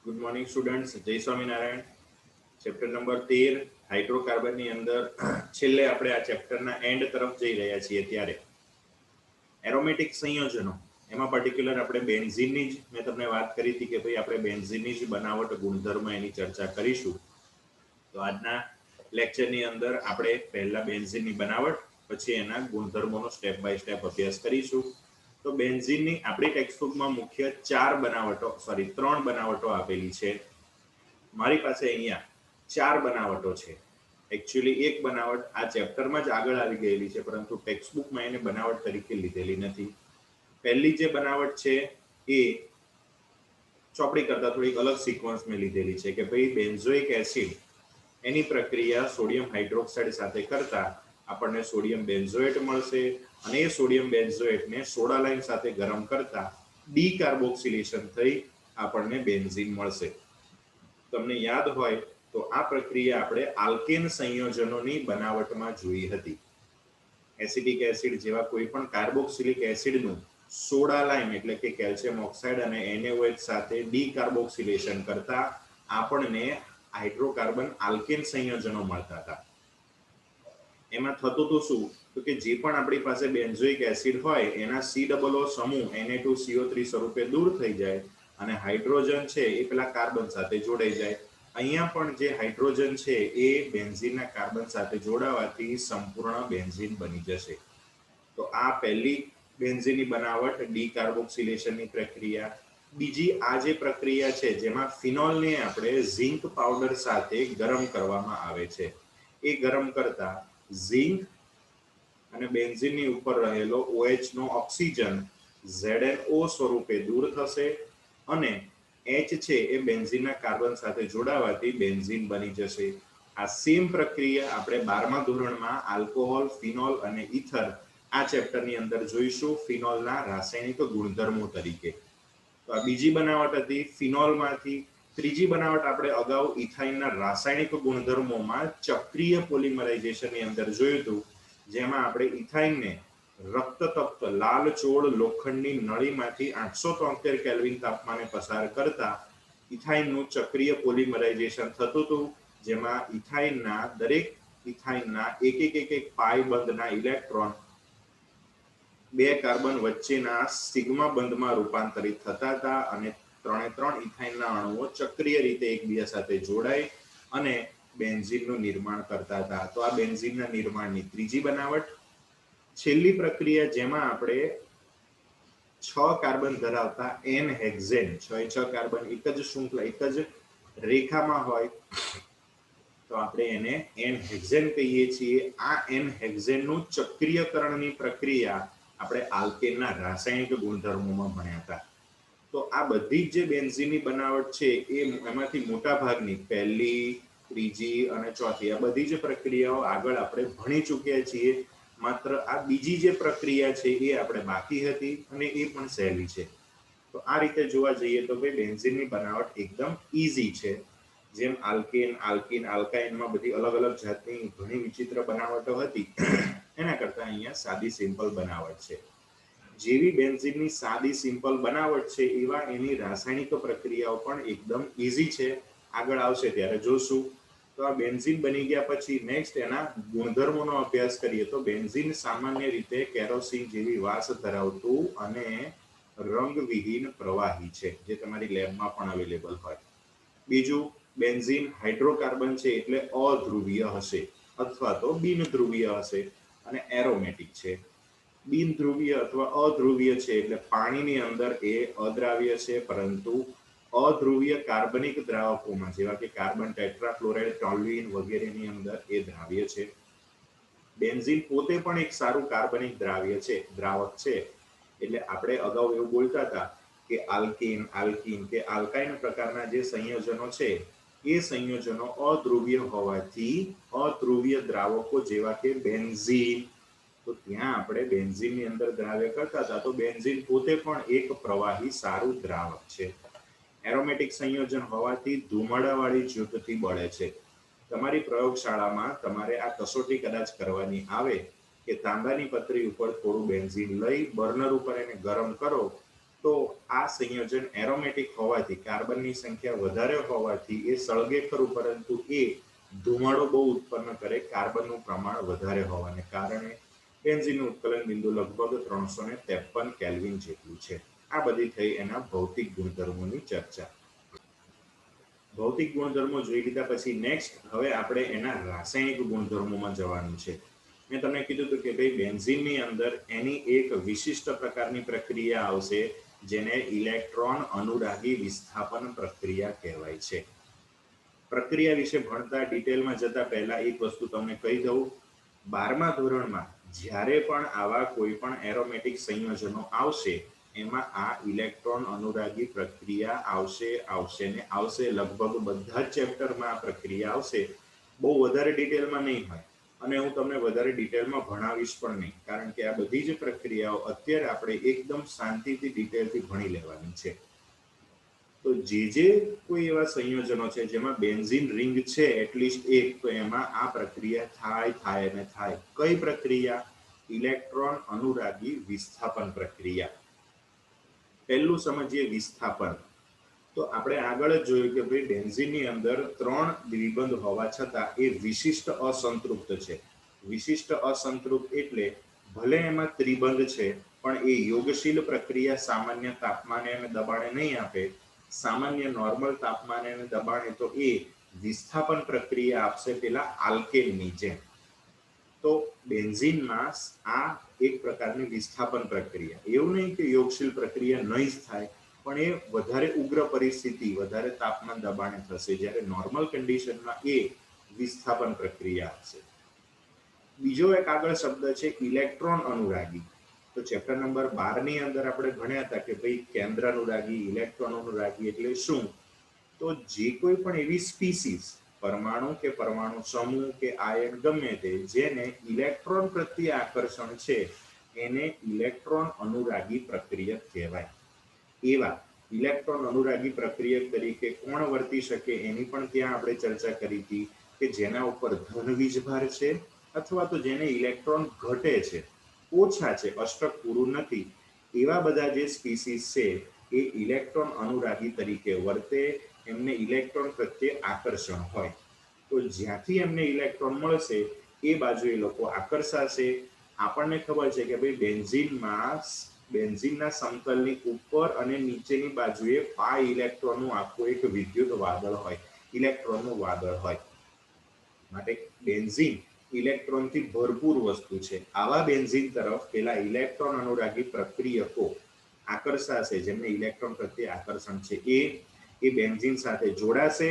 Good morning students, જય Swaminarayan. Chapter number 13 હાઇડ્રોકાર્બનની અંદર છેલ્લે આપણે આ ચેપ્ટરના એન્ડ તરફ જઈ રહ્યા છીએ. ત્યારે એરોમેટિક સંયોજનો, એમાં પર્ટિક્યુલર આપણે બેન્ઝીનની જ મેં તમને વાત કરી હતી કે ભાઈ આપણે બેન્ઝીનની જ બનાવટ ગુણધર્મ એની ચર્ચા કરીશું. તો આજના લેક્ચરની અંદર આપણે પહેલા બેન્ઝીનની બનાવટ, પછી એના ગુણધર્મોનો સ્ટેપ બાય સ્ટેપ અભ્યાસ કરીશું. તો બેન્ઝીનની આપણી ટેક્સ્ટબુકમાં મુખ્ય ત્રણ બનાવટો આપેલી છે. મારી પાસે અહીંયા 4 બનાવટો છે. એકચ્યુઅલી એક બનાવટ આ ચેપ્ટરમાં જ આગળ આવી ગયેલી છે, પરંતુ ટેક્સ્ટબુકમાં એને બનાવટ તરીકે લીધેલી નથી. પહેલી જે બનાવટ છે એ ચોપડી કરતાં થોડીક અલગ સિક્વન્સ મેં લીધેલી છે કે ભાઈ બેન્ઝોઇક એસિડ એની પ્રક્રિયા સોડિયમ હાઇડ્રોક્સાઇડ સાથે કરતા આપણને સોડિયમ બેન્ઝોએટ મળશે, અને એ સોડિયમ બેન્ઝોએટને સોડા લાઇમ સાથે ગરમ કરતા ડીકાર્બોક્સિલેશન થઈ આપણને બેન્ઝીન મળશે. તમને યાદ હોય તો આ પ્રક્રિયા આપણે આલ્કેન સંયોજનોની બનાવટમાં જોઈ હતી. એસિટિક એસિડ જેવા કોઈ પણ કાર્બોક્સિલિક એસિડનું સોડા લાઇમ એટલે કે કેલ્શિયમ ઓક્સાઇડ અને NaOH સાથે ડીકાર્બોક્સિલેશન કરતા આપણને હાઇડ્રોકાર્બન આલ્કેન સંયોજનો મળતા હતા. એમાં થતું તો શું, તો કે જે પણ આપણી પાસે બેન્ઝોઇક એસિડ હોય એના COO સમૂહ Na2CO3 સ્વરૂપે દૂર થઈ જાય અને હાઇડ્રોજન છે એ પેલા કાર્બન સાથે જોડાઈ જાય. અહીંયા પણ જે હાઇડ્રોજન છે એ બેન્ઝીનના કાર્બન સાથે જોડાવાથી સંપૂર્ણ બેન્ઝીન બની જશે. તો આ પહેલી બેન્ઝીનની બનાવટ ડીકાર્બોક્સિલેશનની પ્રક્રિયા. બીજી આ જે પ્રક્રિયા છે જેમાં ફિનોલને આપણે ઝિંક પાવડર સાથે ગરમ કરવામાં આવે છે. એ ગરમ કરતા ઝિંક અને બેન્ઝીનની ઉપર રહેલો OH નો ઓક્સિજન ZnO સ્વરૂપે દૂર થશે અને H છે એ બેન્ઝીનના કાર્બન સાથે જોડાવાથી બેન્ઝીન બની જશે. આ સેમ પ્રક્રિયા આપણે 12મા ધોરણમાં આલ્કોહોલ, ફિનોલ અને ઇથર આ ચેપ્ટરની અંદર જોઈશું ફિનોલના રાસાયણિક ગુણધર્મો તરીકે. તો આ બીજી બનાવટ હતી ફિનોલમાંથી. ત્રીજી બનાવટ આપણે અગાઉ ઇથાઇનના રાસાયણિક ગુણધર્મોમાં ચક્રીય પોલિમરાઇઝેશનની અંદર જોયું હતું, જેમાં આપણે ઇથાઇનને રક્તતપ્ત લાલચોળ લોખંડની નળીમાંથી 873 કેલ્વિન તાપમાને પસાર કરતા ઇથાઇનનું ચક્રીય પોલિમરાઇઝેશન થતું હતું, જેમાં દરેક ઇથાઇનના એક પાઈ બંધના ઇલેક્ટ્રોન બે કાર્બન વચ્ચેના સિગ્મા બંધમાં રૂપાંતરિત થતા હતા અને 3 ઇથાઇનના અણુઓ ચક્રીય રીતે એકબીજા સાથે જોડાઈ અને બેન્ઝીનનું નિર્માણ કરતા હતા. તો આ બેન્ઝીનના નિર્માણની ત્રીજી બનાવટ. છેલ્લી પ્રક્રિયા જેમાં આપણે 6 કાર્બન ધરાવતા N-હેક્ઝેન, 6 કાર્બન એક જ શૃંખલા એક જ રેખામાં હોય તો આપણે એને N-હેક્ઝેન કહીએ છીએ. આ N-હેક્ઝેનનું ચક્રીયકરણની પ્રક્રિયા આપણે આલ્કેનના રાસાયણિક ગુણધર્મોમાં ભણ્યા હતા. તો આ બધી જે બેન્ઝીનની બનાવટ છે એમાંથી મોટા ભાગની પહેલી, ત્રીજી અને ચોથી આ બધી જ પ્રક્રિયાઓ આગળ આપણે ભણી ચૂક્યા છીએ. માત્ર આ બીજી જે પ્રક્રિયા છે એ આપણે બાકી હતી અને એ પણ સહેલી છે. તો આ રીતે જોવા જઈએ તો ભાઈ બેન્ઝીનની બનાવટ એકદમ ઈઝી છે. જેમ આલ્કેન, આલ્કીન, આલ્કાઇનમાં બધી અલગ અલગ જાતની ઘણી વિચિત્ર બનાવટો હતી, એના કરતાં અહીંયા સાદી સિમ્પલ બનાવટ છે. જેવી બેન્ઝીનની સાદી સિમ્પલ બનાવટ છે એવા એની રાસાયણિક પ્રક્રિયાઓ પણ એકદમ ઈઝી છે. આગળ આવશે ત્યારે જોશું. તો આ બેન્ઝીન બની ગયા પછી નેક્સ્ટ એના ગુણધર્મોનો અભ્યાસ કરીએ તો બેન્ઝીન સામાન્ય રીતે કેરોસીન જેવી વાસ ધરાવતું અને રંગવિહીન પ્રવાહી છે, જે તમારી લેબમાં પણ અવેલેબલ હોય. બીજું, બેન્ઝીન હાઇડ્રોકાર્બન છે એટલે અધ્રુવીય હશે અથવા તો બિનધ્રુવીય હશે અને એરોમેટિક છે. બિનધ્રુવીય અથવા અધ્રુવીય છે એટલે પાણીની અંદર એ અદ્રાવ્ય છે, પરંતુ અધ્રુવીય કાર્બનિક દ્રાવકોમાં જેવા કે કાર્બન ટેટ્રાફ્લોરાઇડ, ટોલ્યુઇન વગેરેની અંદર એ દ્રાવ્ય છે. બેન્ઝીન પોતે પણ એક સારું કાર્બનિક દ્રાવક છે. એટલે આપણે અગાઉ એવું બોલતા હતા કે આલ્કીન, આલ્કીન કે આલ્કાઇન પ્રકારના જે સંયોજનો છે એ સંયોજનો અધ્રુવીય હોવાથી અધ્રુવીય દ્રાવકો જેવા કે બેન્ઝીન, તો ત્યાં આપણે બેન્ઝીનની અંદર દ્રાવ્ય કરતા હતા, તો બેન્ઝીન પોતે પણ એક પ્રવાહી સારું દ્રાવક છે. એરોમેટિક સંયોજન હોવાથી ધુમાડાવાળી જ્યોતથી બળે છે. તમારી પ્રયોગશાળામાં તમારે આ કસોટી કદાચ કરવાની આવે કે તાંબાની પતરી ઉપર થોડું બેન્ઝીન લઈ બર્નર ઉપર એને ગરમ કરો તો આ સંયોજન એરોમેટિક હોવાથી, કાર્બનની સંખ્યા વધારે હોવાથી એ સળગે ખરું, પરંતુ એ ધુમાડો બહુ ઉત્પન્ન કરે કાર્બનનું પ્રમાણ વધારે હોવાને કારણે. બેન્ઝીનનું ઉત્કલન બિંદુ લગભગ 353 કેલ્વિન જેટલું છે. આ બધી થઈ એના ભૌતિક ગુણધર્મોની ચર્ચા. ભૌતિક ગુણધર્મો જોઈ લીધા પછી નેક્સ્ટ હવે આપણે એના રાસાયણિક ગુણધર્મોમાં જવાનું છે. મેં તમને કીધું હતું કે ભાઈ બેન્ઝીનની અંદર એની એક વિશિષ્ટ પ્રકારની પ્રક્રિયા આવશે જેને ઇલેક્ટ્રોન અનુરાગી વિસ્થાપન પ્રક્રિયા કહેવાય છે. પ્રક્રિયા વિશે ભણતા ડિટેલમાં જતા પહેલા એક વસ્તુ તમને કહી દઉં. 12મા ધોરણમાં જ્યારે પણ આવા કોઈ પણ એરોમેટિક સંયોજનો આવશે એમાં આ ઇલેક્ટ્રોન અનુરાગી પ્રક્રિયા આવશે ને આવશે. લગભગ બધા જ ચેપ્ટરમાં આ પ્રક્રિયા આવશે. બહુ વધારે ડિટેલમાં નહીં હોય અને હું તમને વધારે ડિટેલમાં ભણાવીશ પણ નહીં, કારણ કે આ બધી જ પ્રક્રિયાઓ અત્યારે આપણે એકદમ શાંતિથી ડિટેલથી ભણી લેવાની છે. તો જે કોઈ એવા સંયોજનો છે જેમાં બેન્ઝીન રિંગ છે એટલીસ્ટ એક, તો એમાં આ પ્રક્રિયા થાય અને થાય. કઈ પ્રક્રિયા? ઇલેક્ટ્રોન અનુરાગી વિસ્થાપન પ્રક્રિયા. પહેલું સમજીએ વિસ્થાપન. તો આપણે આગળ જ જોયું કે ભાઈ બેન્ઝીનની અંદર 3 દ્વિબંધ હોવા છતાં એ વિશિષ્ટ અસંતૃપ્ત છે. વિશિષ્ટ અસંતૃપ્ત એટલે ભલે એમાં ત્રિબંધ છે પણ એ યોગશીલ પ્રક્રિયા સામાન્ય તાપમાને અને દબાણે નહીં આપે. સામાન્ય નોર્મલ તાપમાને અને દબાણે તો એ વિસ્થાપન પ્રક્રિયા આપશે પેલા આલ્કેનની જેમ. તો બેન્ઝીનમાં આ એક પ્રકારની વિસ્થાપન પ્રક્રિયા. એવું નહીં કે યોગશીલ પ્રક્રિયા નહીં જ થાય, પણ એ વધારે ઉગ્ર પરિસ્થિતિ, વધારે તાપમાન દબાણે થશે, જ્યારે નોર્મલ કન્ડિશનમાં એ વિસ્થાપન પ્રક્રિયા હશે. બીજો એક આગળ શબ્દ છે ઇલેક્ટ્રોન અનુરાગી. તો ચેપ્ટર નંબર 12 ની અંદર આપણે ભણ્યા હતા કે ભાઈ કેન્દ્ર અનુરાગી, ઇલેક્ટ્રોન અનુરાગી એટલે શું. તો જે કોઈ પણ એવી સ્પીસીસ, પરમાણુ કે પરમાણુ સમૂહ કે આયન ગમે તે, જેને ઇલેક્ટ્રોન પ્રત્યે આકર્ષણ છે એને ઇલેક્ટ્રોન અનુરાગી પ્રક્રિયક કહેવાય. એવા ઇલેક્ટ્રોન અનુરાગી પ્રક્રિયક તરીકે કોણ વર્તી શકે એની પણ ત્યાં આપણે ચર્ચા કરી હતી કે જેના ઉપર ધન વીજભાર છે અથવા તો જેને ઇલેક્ટ્રોન ઘટે છે, ઓછા છે, અષ્ટક પૂરું નથી, એવા બધા જે સ્પીસીસ છે એ ઇલેક્ટ્રોન અનુરાગી તરીકે વર્તે, એમને ઇલેક્ટ્રોન પ્રત્યે આકર્ષણ હોય. તો જ્યાંથી એમને ઇલેક્ટ્રોન મળશે એ બાજુ એ લોકો આકર્ષાશે. આપણને ખબર છે કે ભાઈ બેન્ઝીનના સમતલની ઉપર અને નીચેની બાજુએ 5 ઇલેક્ટ્રોનનું આખું એક વિદ્યુત વાદળ હોય, ઇલેક્ટ્રોનનું વાદળ હોય. માટે બેન્ઝીન ઇલેક્ટ્રોનથી ભરપૂર વસ્તુ છે. આવા બેન્ઝીન તરફ પેલા ઇલેક્ટ્રોન અનુરાગી પ્રક્રિયકો આકર્ષાશે, જેમને ઇલેક્ટ્રોન પ્રત્યે આકર્ષણ છે, એ બેન્ઝીન સાથે જોડાશે.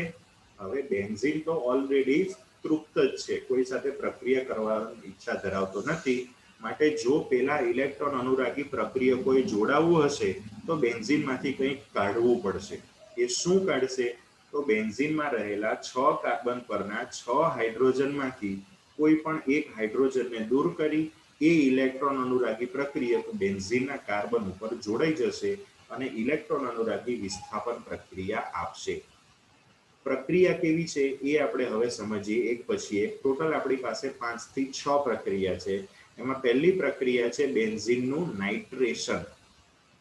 હવે બેન્ઝીન તો ઓલરેડી તૃપ્ત જ છે, કોઈ સાથે પ્રક્રિયા કરવાની ઈચ્છા ધરાવતો નથી. માટે જો પેલા ઇલેક્ટ્રોન અનુરાગી પ્રક્રિયકોએ જોડાવવું હશે તો બેન્ઝીનમાંથી કંઈક કાઢવું પડશે. એ શું કાઢશે? તો બેન્ઝીનમાં રહેલા 6 કાર્બન પરના 6 હાઇડ્રોજનમાંથી કોઈ પણ એક હાઇડ્રોજનને દૂર કરી એ ઇલેક્ટ્રોન અનુરાગી પ્રક્રિયક બેન્ઝીનના કાર્બન ઉપર જોડાઈ જશે અને ઇલેક્ટ્રોન અનુરાગી વિસ્થાપન પ્રક્રિયા આપશે. પ્રક્રિયા કેવી છે એ આપણે હવે સમજીએ એક પછી એક. ટોટલ આપણી પાસે 5 થી 6 પ્રક્રિયા છે. એમાં પહેલી પ્રક્રિયા છે બેન્ઝીનનું નાઇટ્રેશન.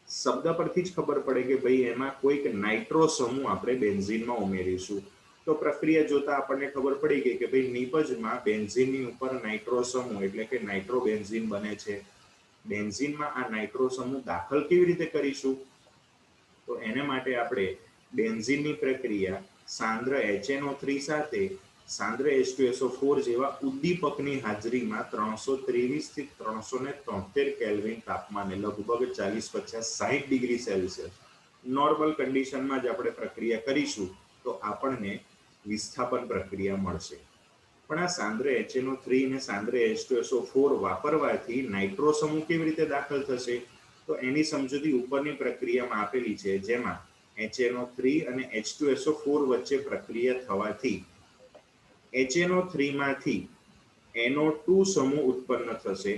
શબ્દ પરથી જ ખબર પડે કે ભાઈ એમાં કોઈક નાઇટ્રો સમૂહ આપણે બેન્ઝીનમાં ઉમેરીશું. તો પ્રક્રિયા જોતા આપણને ખબર પડી ગઈ કે ભાઈ નિપજમાં બેન્ઝીનની ઉપર નાઇટ્રો સમૂહ એટલે કે નાઇટ્રોબેન્ઝીન બને છે. બેન્ઝીનમાં આ નાઇટ્રો સમૂહ દાખલ કેવી રીતે કરીશું? તો એને માટે આપણે બેન્ઝીનની પ્રક્રિયા સાંદ્ર HNO3 સાથે સાંદ્ર H2SO4 જેવા ઉદ્દીપકની હાજરીમાં 323 થી 373 કેલ્વિન તાપમાને લગભગ 40-50-60 ડિગ્રી સેલ્સિયસ નોર્મલ કન્ડિશનમાં જ આપણે પ્રક્રિયા કરીશું તો આપણને વિસ્થાપન પ્રક્રિયા મળશે. પણ આ સાંદ્ર HNO3 અને સાંદ્ર H2SO4 વાપરવાથી નાઇટ્રો સમૂહ કેવી રીતે દાખલ થશે? તો એની સમજૂતી ઉપરની પ્રક્રિયામાં આપેલી છે, જેમાં HNO3 અને H2SO4 વચ્ચે પ્રક્રિયા થવાથી HNO3 માંથી NO2 સમૂહ ઉત્પન્ન થશે,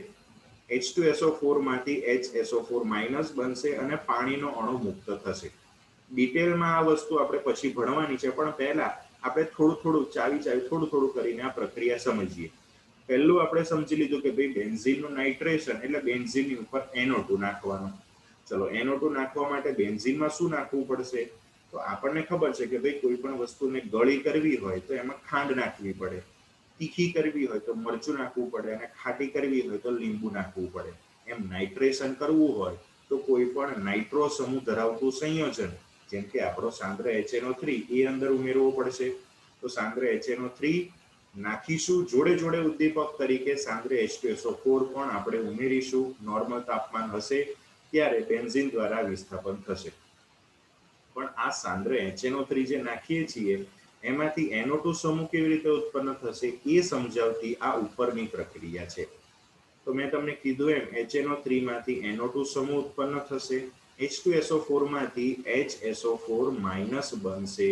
H2SO4 માંથી HSO4- બનશે અને પાણીનો અણુ મુક્ત થશે. ડિટેલમાં આ વસ્તુ આપણે પછી ભણવાની છે, પણ પહેલા આપણે થોડું કરીને આ પ્રક્રિયા સમજીએ. પહેલું આપણે સમજી લીધું કે ભાઈ બેન્ઝીનનું નાઇટ્રેશન એટલે બેન્ઝીનની ઉપર NO2 નાખવાનું. ચલો NO2 નાખવા માટે બેન્ઝીનમાં શું નાખવું પડશે? તો આપણને ખબર છે કે ભાઈ કોઈ પણ વસ્તુને ગળી કરવી હોય તો એમાં ખાંડ નાખવી પડે, તીખી કરવી હોય તો મરચું નાખવું પડે, અને ખાટી કરવી હોય તો લીંબુ નાખવું પડે. એમ નાઇટ્રેશન કરવું હોય તો કોઈ પણ નાઇટ્રો સમૂહ ધરાવતું સંયોજન, જેમ કે આપણો સાંદ્ર HNO3 એ અંદર ઉમેરવો પડશે. તો સાંદ્ર HNO3 નાખીશું, જોડે જોડે ઉદ્દીપક તરીકે સાંદ્ર H2SO4 પણ આપણે ઉમેરીશું. નોર્મલ તાપમાન હશે ત્યારે બેન્ઝીન દ્વારા વિસ્થાપન થશે. પણ આ સાંદ્ર HNO3 જે નાખીએ છીએ એમાંથી NO2 સમૂહ કેવી રીતે ઉત્પન્ન થશે એ સમજાવતી આ ઉપરની પ્રક્રિયા છે. તો મેં તમને કીધું એમ HNO3 માંથી NO2 સમૂહ ઉત્પન્ન થશે, H2SO4 માંથી HSO4 માઇનસ બનશે.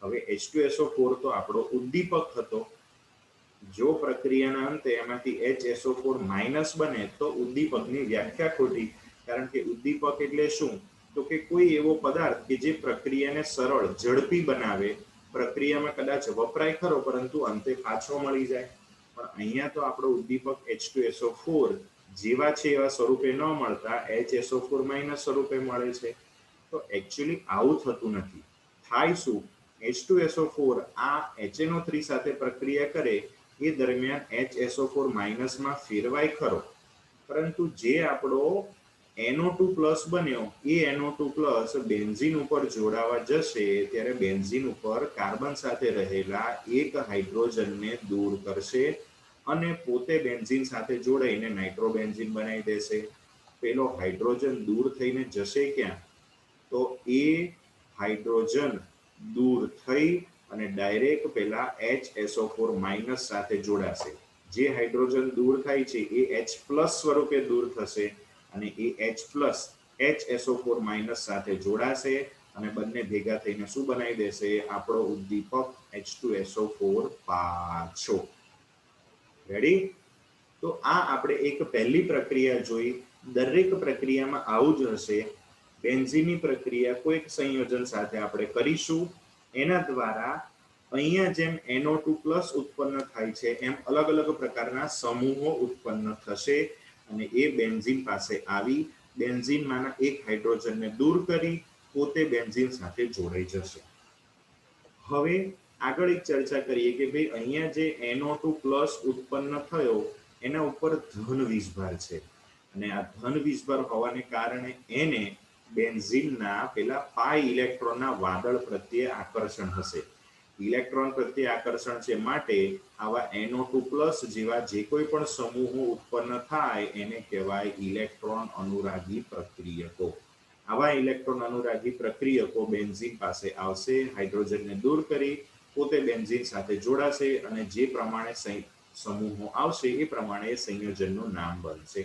હવે H2SO4 તો આપણો ઉદ્દીપક હતો. જો પ્રક્રિયાના અંતે એમાંથી HSO4 માઇનસ બને તો ઉદ્દીપકની વ્યાખ્યા ખોટી, કારણ કે ઉદ્દીપક એટલે શું? તો કે કોઈ એવો પદાર્થ કે જે પ્રક્રિયાને સરળ, ઝડપી બનાવે. પ્રક્રિયામાં કદાચ વપરાય ખરો પરંતુ અંતે પાછો મળી જાય. પણ અહીંયા તો આપણો ઉદ્દીપક H2SO4 જેવા છે એવા સ્વરૂપે ન મળતા HSO4 માઇનસ સ્વરૂપે મળે છે. તો એકચ્યુઅલી આવું થતું નથી. થાય શું? H2SO4 આ HNO3 સાથે પ્રક્રિયા કરે એ દરમિયાન HSO4 માઇનસમાં ફેરવાય ખરો, પરંતુ જે આપણો NO2+ બન્યો એ NO2+ બેન્ઝીન ઉપર જોડાવા જશે ત્યારે બેન્ઝીન ઉપર કાર્બન સાથે રહેલા એક હાઇડ્રોજનને દૂર કરશે અને પોતે બેન્ઝીન સાથે જોડાઈને નાઇટ્રોબેન્ઝીન બનાવી દેશે. પેલો હાઇડ્રોજન દૂર થઈને જશે ક્યાં? તો એ હાઇડ્રોજન દૂર થઈ અને ડાયરેક્ટ પેલા HSO4 માઇનસ સાથે જોડાશે. જે હાઇડ્રોજન દૂર થાય છે એ H+ સ્વરૂપે દૂર થશે અને એ H+ HSO4 માઇનસ સાથે જોડાશે અને બંને ભેગા થઈને શું બનાવી દેશે? આપણો ઉદ્દીપક H2SO4 પાછો. રેડી? તો આ આપણે એક પહેલી પ્રક્રિયા જોઈ. દરેક પ્રક્રિયામાં આવું જ હશે. બેન્ઝીનની પ્રક્રિયા કોઈક સંયોજન સાથે આપણે કરીશું, એના દ્વારા અહીંયા જેમ NO2+ ઉત્પન્ન થાય છે એમ અલગ અલગ પ્રકારના સમૂહો ઉત્પન્ન થશે અને એ બેન્ઝીન પાસે આવી બેન્ઝીનમાંના એક હાઇડ્રોજનને દૂર કરી પોતે બેન્ઝીન સાથે જોડાઈ જશે. હવે આગળ એક ચર્ચા કરીએ કે ભાઈ અહીંયા જે NO2+ ઉત્પન્ન થયો એના ઉપર ધન વીજભાર છે અને આ ધન વીજભાર હોવાને કારણે એને બેન્ઝીનના પેલા પાઈ ઇલેક્ટ્રોનના વાદળ પ્રત્યે આકર્ષણ હશે. ઇલેક્ટ્રોન પ્રત્યે આકર્ષણ છે માટે આવા NO2+ જેવા જે કોઈ પણ સમૂહો ઉત્પન્ન થાય એને કહેવાય ઇલેક્ટ્રોન અનુરાગી પ્રક્રિયકો. આવા ઇલેક્ટ્રોન અનુરાગી પ્રક્રિયકો બેન્ઝીન પાસે આવશે, હાઇડ્રોજનને દૂર કરી પોતે બેન્ઝીન સાથે જોડાશે અને જે પ્રમાણે સમૂહો આવશે એ પ્રમાણે સંયોજનનું નામ બનશે.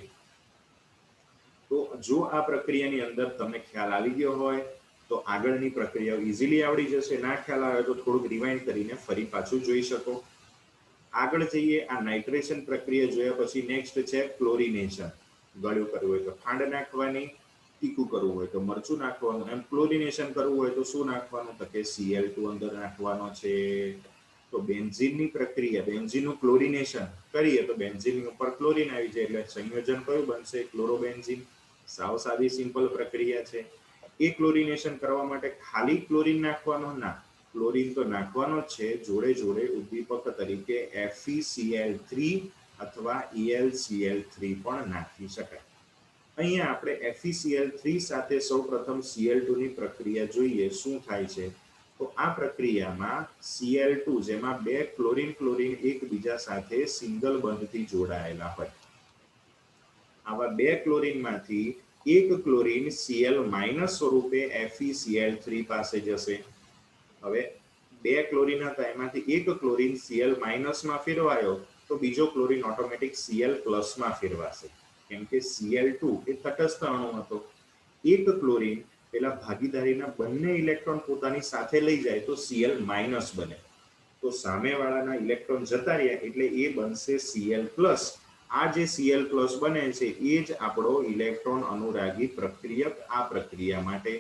તો જો આ પ્રક્રિયાની અંદર તમને ખ્યાલ આવી ગયો હોય તો આગળની પ્રક્રિયાઓ ઇઝીલી આવડી જશે. ના ખ્યાલ આવે તો થોડુંક રિવાઇન્ડ કરીને ફરી પાછું જોઈ શકો. આગળ જઈએ. આ નાઇટ્રેશન પ્રક્રિયા જોયા પછી નેક્સ્ટ છે ક્લોરિનેશન. ગળ્યું કરવું હોય તો ખાંડ નાખવાની, તીખું કરવું હોય તો મરચું નાખવાનું, એમ ક્લોરિનેશન કરવું હોય તો શું નાખવાનું? તો કે Cl2 અંદર નાખવાનો છે. તો બેન્ઝીનની પ્રક્રિયા, બેન્ઝીનનું ક્લોરિનેશન કરીએ તો બેન્ઝીનની ઉપર ક્લોરીન આવી જાય એટલે સંયોજન કયું બનશે? ક્લોરોબેન્ઝીન. સાવ સાદી સિમ્પલ પ્રક્રિયા છે. એ ક્લોરિનેશન કરવા માટે ખાલી ક્લોરીન નાખવાનો ના, ક્લોરીન તો નાખવાનો જ છે, જોડે જોડે ઉદ્દીપક તરીકે FeCl3 અથવા ElCl3 પણ નાખી શકાય. અહીંયા આપણે FeCl3 સાથે સૌપ્રથમ Cl2 ની પ્રક્રિયા જોઈએ શું થાય છે. તો આ પ્રક્રિયામાં Cl2 જેમાં બે ક્લોરીન એકબીજા સાથે સિંગલ બંધથી જોડાયેલા હોય, આવા બે ક્લોરીનમાંથી એક ક્લોરીન Cl- સ્વરૂપે FeCl3 પાસે જશે. હવે બે ક્લોરીન હતા એમાંથી એક ક્લોરીન Cl- માં ફેરવાયો તો બીજો ક્લોરીન ઓટોમેટિક Cl+ માં ફેરવાશે, કેમ કે Cl2 એ તટસ્થ અણુ હતો. એક ક્લોરીન પેલા ભાગીદારીના બંને ઇલેક્ટ્રોન પોતાની સાથે લઈ જાય તો Cl- બને. તો સામેવાળાના ઇલેક્ટ્રોન જતા રહ્યા એટલે એ બનશે Cl+. આ જે Cl+ બને છે એ જ આપણો ઇલેક્ટ્રોન અનુરાગી પ્રક્રિયક. આ પ્રક્રિયા માટે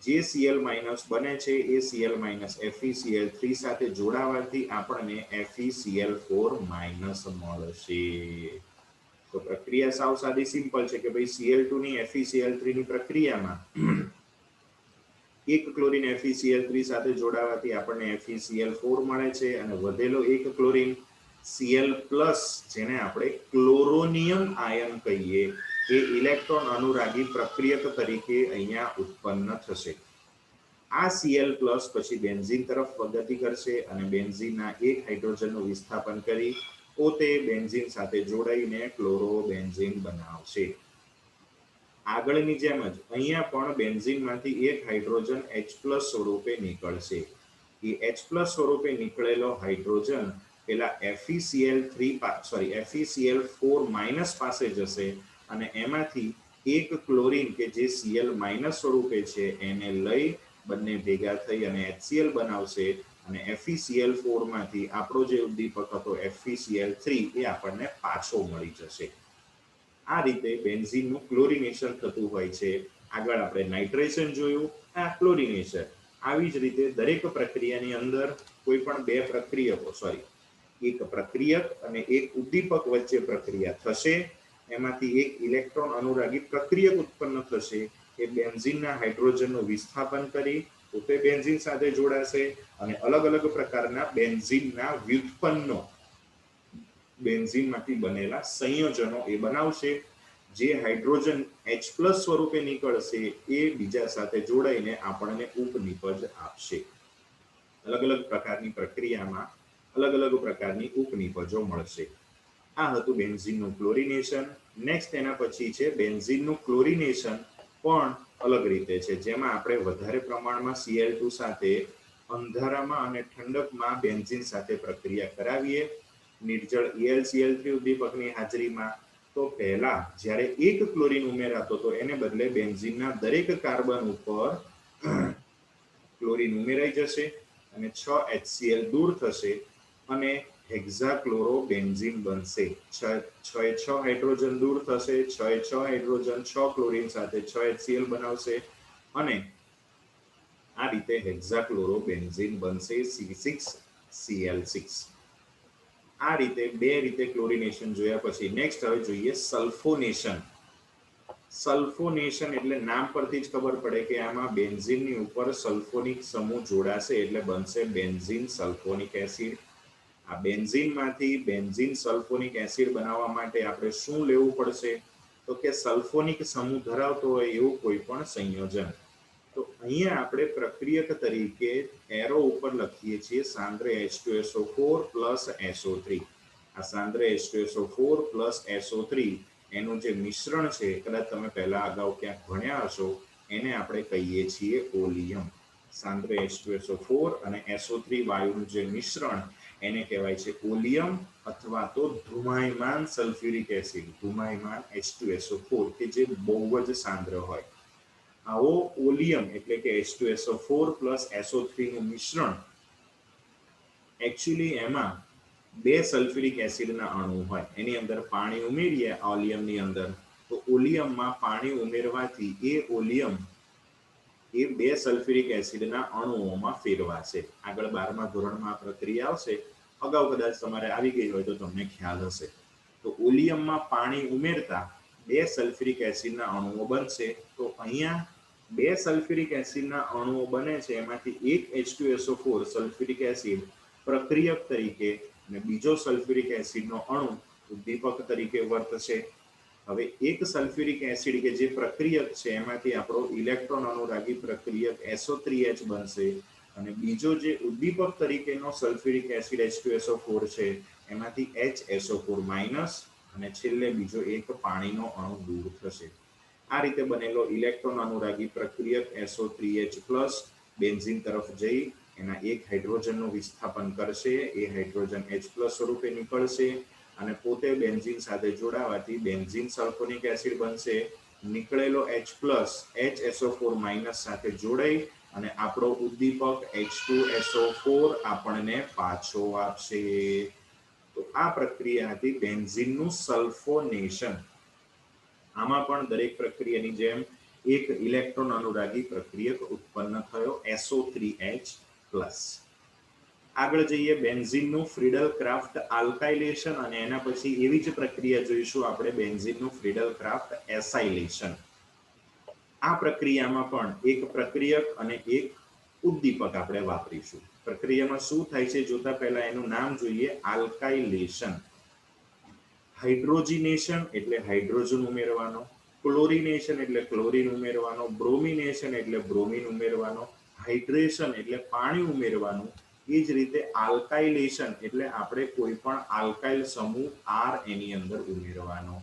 જે Cl- બને છે એ Cl- FeCl3 સાથે જોડાવાથી આપણને FeCl4- મળશે. તો પ્રક્રિયા સાવ સાદી સિમ્પલ છે કે ભાઈ Cl2 ની FeCl3 ની પ્રક્રિયામાં એક ક્લોરીન FeCl3 સાથે જોડાવાથી આપણને FeCl4 મળે છે અને વધેલો એક ક્લોરીન Cl+ જેને આપણે ક્લોરોનિયમ આયન કહીએ એ ઇલેક્ટ્રોન અનુરાગી પ્રક્રિયક તરીકે અહીંયા ઉત્પન્ન થશે. આ Cl+ પછી બેન્ઝીન તરફ ગતિ કરશે અને બેન્ઝીનના એક હાઇડ્રોજનનું વિસ્થાપન કરી પોતે બેન્ઝીન સાથે જોડાઈને ક્લોરોબેન્ઝીન બનાવશે. આગળની જેમ જ અહીંયા પણ બેન્ઝીનમાંથી એક હાઇડ્રોજન H+ સ્વરૂપે નીકળશે. એ H+ સ્વરૂપે નીકળેલો હાઇડ્રોજન પેલા FeCl4- પાસે જશે અને એમાંથી એક ક્લોરીન કે જે Cl- સ્વરૂપે છે એને લઈ બંને ભેગા થઈ અને HCl બનાવશે અને FeCl4 માંથી આપણો જે ઉદ્દીપક હતો FeCl3 એ આપણને પાછો મળી જશે. આ રીતે બેન્ઝીનનું ક્લોરિનેશન થતું હોય છે. આગળ આપણે નાઇટ્રેશન જોયું, આ ક્લોરિનેશન. આવી જ રીતે દરેક પ્રક્રિયાની અંદર કોઈ પણ બે પ્રક્રિયકો એક પ્રક્રિયક અને એક ઉદ્દીપક વચ્ચે પ્રક્રિયા થશે. એમાંથી એક ઇલેક્ટ્રોન અનુરાગી પ્રક્રિયક ઉત્પન્ન થશે. એ બેન્ઝીનના હાઇડ્રોજનનું વિસ્થાપન કરી પોતે બેન્ઝીન સાથે જોડાશે અને અલગ અલગ પ્રકારના બેન્ઝીનના વ્યુત્પન્નો બેન્ઝીનમાંથી બનેલા સંયોજનો એ બનાવશે. જે હાઇડ્રોજન H+ સ્વરૂપે નીકળશે એ બીજા સાથે જોડાઈને આપણને ઉપનિપજ આપશે. અલગ અલગ પ્રકારની પ્રક્રિયામાં અલગ અલગ પ્રકારની ઉપનિપજો મળશે. આ હતું બેન્ઝીનનું ક્લોરિનેશન. નેક્સ્ટ એના પછી છે બેન્ઝીનનું ક્લોરિનેશન પણ અલગ રીતે છે, જેમાં આપણે વધારે પ્રમાણમાં Cl2 સાથે અંધારામાં અને ઠંડકમાં બેન્ઝીન સાથે પ્રક્રિયા કરાવીએ નિર્જળ AlCl3 ઉદ્દીપકની હાજરીમાં. તો પહેલા જ્યારે એક ક્લોરીન ઉમેરાતો તો એને બદલે બેન્ઝીનના દરેક કાર્બન ઉપર ક્લોરીન ઉમેરાઈ જશે અને 6 HCl દૂર થશે અને હેક્ઝાક્લોરોબેન્ઝીન બનશે. 6 હાઇડ્રોજન દૂર થશે, 6 હાઇડ્રોજન 6 ક્લોરીન સાથે 6 HCl બનાવશે અને આ રીતે હેક્ઝાક્લોરોબેન્ઝીન બનશે C6Cl6. આ રીતે બે રીતે ક્લોરિનેશન જોયા પછી નેક્સ્ટ હવે જોઈએ સલ્ફોનેશન. સલ્ફોનેશન એટલે નામ પરથી જ ખબર પડે કે આમાં બેન્ઝીનની ઉપર સલ્ફોનિક સમૂહ જોડાશે એટલે બનશે બેન્ઝીન સલ્ફોનિક એસિડ. આ બેન્ઝીનમાંથી બેન્ઝીન સલ્ફોનિક એસિડ બનાવવા માટે આપણે શું લેવું પડશે? તો કે સલ્ફોનિક સમૂહ ધરાવતો હોય એવું કોઈ પણ સંયોજન. તો અહીંયા આપણે પ્રક્રિયક તરીકે એરો ઉપર લખીએ છીએ સાંદ્ર H2SO4 + SO3. આ સાંદ્ર H2SO4 + SO3 એનું જે મિશ્રણ છે, કદાચ તમે પહેલા અગાઉ ક્યાંક ભણ્યા હશો, એને આપણે કહીએ છીએ ઓલિયમ. સાંદ્ર H2SO4 અને SO3 વાયુનું જે મિશ્રણ એને કહેવાય છે ઓલિયમ અથવા તો ધુમાયમાન સલ્ફ્યુરિક એસિડ, ધુમાયમાન H2SO4 કે જે બહુ જ સાંદ્ર હોય. આવો ઓલિયમ એટલે કે H2SO4 + SO3 નું મિશ્રણ એકચ્યુઅલી એમાં બે સલ્ફ્યુરિક એસિડના અણુ હોય. એની અંદર પાણી ઉમેરીએ ઓલિયમની અંદર તો ઓલિયમમાં પાણી ઉમેરવાથી એ ઓલિયમ એ બે સલ્ફ્યુરિક એસિડના અણુઓમાં ફેરવાશે. આગળ 12મા ધોરણમાં આ પ્રક્રિયા આવશે, અગાઉ કદાચ તમારે આવી ગઈ હોય તો તમને ખ્યાલ હશે. તો ઓલિયમમાં પાણી ઉમેરતા બે સલ્ફ્યુરિક એસિડના અણુઓ બનશે. તો અહીંયા બે સલ્ફ્યુરિક એસિડના અણુઓ બને છે, એમાંથી એક H2SO4 સલ્ફ્યુરિક એસિડ પ્રક્રિયક તરીકે અને બીજો સલ્ફ્યુરિક એસિડનો અણુ ઉદ્દીપક તરીકે વર્તશે. હવે એક સલ્ફ્યુરિક એસિડ કે જે પ્રક્રિયક છે એમાંથી આપણો ઇલેક્ટ્રોન અનુરાગી પ્રક્રિયક SO3H બનશે અને બીજો જે ઉદ્દીપક તરીકેનો સલ્ફ્યુરિક એસિડ H2SO4 છે એમાંથી HSO4- અને છેલ્લે બીજો એક પાણીનો અણુ દૂર થશે. આ રીતે બનેલો ઇલેક્ટ્રોન અનુરાગી પ્રક્રિયક SO3H+ બેન્ઝીન તરફ જઈ એના એક હાઇડ્રોજનનું વિસ્થાપન કરશે. એ હાઇડ્રોજન H+ સ્વરૂપે નીકળશે અને પોતે બેન્ઝીન સાથે જોડાવાથી બેન્ઝીન સલ્ફોનિક એસિડ બનશે. નીકળેલો H+ HSO4- સાથે જોડાઈ અને આપણો ઉદ્દીપક H2SO4 આપણને પાછો આપશે. તો આ પ્રક્રિયા હતી બેન્ઝીનનું સલ્ફોનેશન. આમાં પણ દરેક પ્રક્રિયાની જેમ એક ઇલેક્ટ્રોન અનુરાગી પ્રક્રિયક ઉત્પન્ન થયો SO3H+. આગળ જઈએ બેન્ઝીનનું ફ્રીડલ ક્રાફ્ટ આલ્કાઇલેશન અને એના પછી એવી જ પ્રક્રિયા જોઈશું આપણે બેન્ઝીનનું ફ્રીડલ ક્રાફ્ટ એસાઇલેશન. આ પ્રક્રિયામાં પણ એક પ્રક્રિયક અને એક ઉદ્દીપક આપણે વાપરીશું. પ્રક્રિયામાં શું થાય છે જોતા પહેલા એનું નામ જોઈએ, આલ્કાઇલેશન. હાઇડ્રોજિનેશન એટલે હાઇડ્રોજન ઉમેરવાનો, ક્લોરિનેશન એટલે ક્લોરીન ઉમેરવાનો, બ્રોમિનેશન એટલે બ્રોમિન ઉમેરવાનો, હાઇડ્રેશન એટલે પાણી ઉમેરવાનું. એ જ રીતે આલ્કાઇલેશન એટલે આપણે કોઈ પણ આલ્કાઇલ સમૂહ આર એની અંદર ઉમેરવાનો.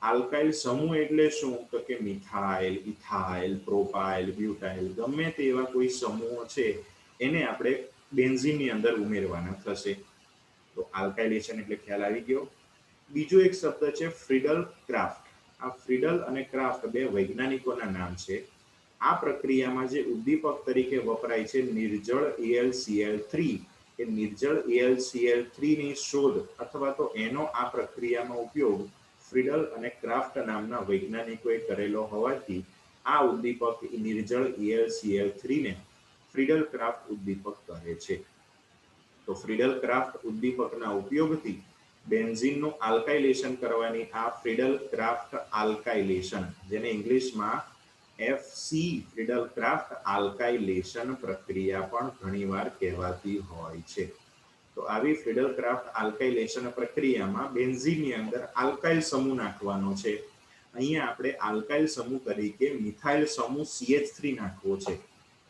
આલ્કાઇલ સમૂહ એટલે શું? તો કે મિથાઇલ, ઇથાઇલ, પ્રોપાઇલ, બ્યુટાઇલ, ગમે તેવા કોઈ સમૂહો છે એને આપણે બેન્ઝીનની અંદર ઉમેરવાના થશે. તો આલ્કાઇલેશન એટલે ખ્યાલ આવી ગયો. બીજો એક શબ્દ છે ફ્રીડલ ક્રાફ્ટ. આ ફ્રીડલ અને ક્રાફ્ટ બે વૈજ્ઞાનિકોના નામ છે. આ પ્રક્રિયામાં જે ઉદ્દીપક તરીકે વપરાય છે નિર્જળ AlCl3. એ નિર્જળ AlCl3 ની શોધ અથવા તો એનો આ પ્રક્રિયામાં ઉપયોગ ફ્રીડલ અને ક્રાફ્ટ નામના વૈજ્ઞાનિકોએ કરેલો હોવાથી આ ઉદ્દીપક નિર્જળ AlCl3 ને ફ્રીડલ ક્રાફ્ટ ઉદ્દીપક કહે છે. તો ફ્રીડલ ક્રાફ્ટ ઉદ્દીપકના ઉપયોગથી બેન્ઝીનનું આલ્કાઇલેશન કરવાની આ ફ્રીડલ ક્રાફ્ટ આલ્કાઇલેશન, જેને ઇંગ્લિશમાં FC ફ્રીડલ ક્રાફ્ટ આલ્કાઇલેશન પ્રક્રિયા પણ ઘણીવાર કહેવાતી હોય છે. તો આવી ફ્રીડલ ક્રાફ્ટ આલ્કાઇલેશન પ્રક્રિયામાં બેન્ઝીનની અંદર આલ્કાઇલ સમૂહ નાખવાનો છે. અહીંયા આપણે આલ્કાઇલ સમૂહ તરીકે મિથાઇલ સમૂહ CH3 નાખવો છે.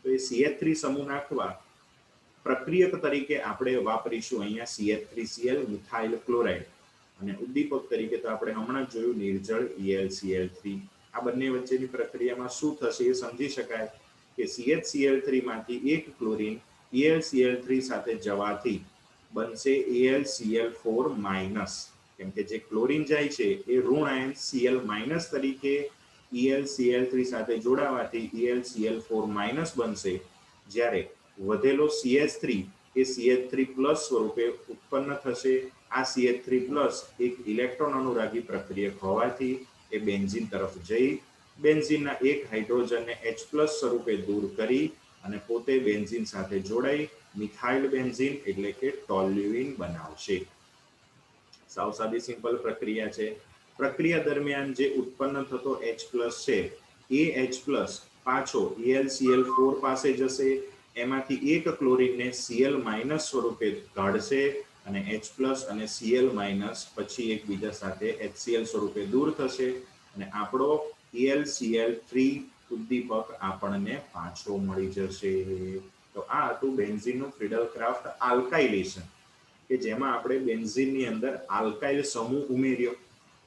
તો એ CH3 સમૂહ નાખવા પ્રક્રિયક તરીકે આપણે વાપરીશું અહીંયા CH3Cl મિથાઇલ ક્લોરાઇડ અને ઉદ્દીપક તરીકે તો આપણે હમણાં જોયું નિર્જળ AlCl3. આ બંને વચ્ચેની પ્રક્રિયામાં શું થશે એ સમજી શકાય કે CHCl3 માંથી એક ક્લોરીન AlCl3 સાથે જવાથી બનશે AlCl4-, કેમ કે જે ક્લોરીન જાય છે એ ઋણ આયન Cl- તરીકે AlCl3 સાથે જોડાવાથી AlCl4- બનશે. જ્યારે વધેલો CH3 એ CH3+ સ્વરૂપે ઉત્પન્ન થશે. આ CH3+ એક ઇલેક્ટ્રોન અનુરાગી પ્રક્રિયક હોવાથી એ બેન્ઝીન તરફ જઈ બેન્ઝીનના એક હાઇડ્રોજનને H+ સ્વરૂપે દૂર કરી અને પોતે બેન્ઝીન સાથે જોડાઈ મિથાઇલ બેન્ઝીન એટલે કે ટોલ્યુઇન બનાવશે. સાવ સાદી સિમ્પલ પ્રક્રિયા છે. પ્રક્રિયા દરમિયાન જે ઉત્પન્ન થતો H+ છે એ H+ પાછો AlCl4 પાસે જશે. એમાંથી એક ક્લોરીનને Cl- સ્વરૂપે કાઢશે અને H+ અને Cl- પછી એકબીજા સાથે HCl સ્વરૂપે દૂર થશે અને આપણો AlCl3 ઉદ્દીપક આપણને પાછો મળી જશે. તો આ હતું બેન્ઝીનનું ફ્રીડલ ક્રાફ્ટ આલ્કાઇલેશન કે જેમાં આપણે બેન્ઝીનની અંદર આલ્કાઇલ સમૂહ ઉમેર્યો.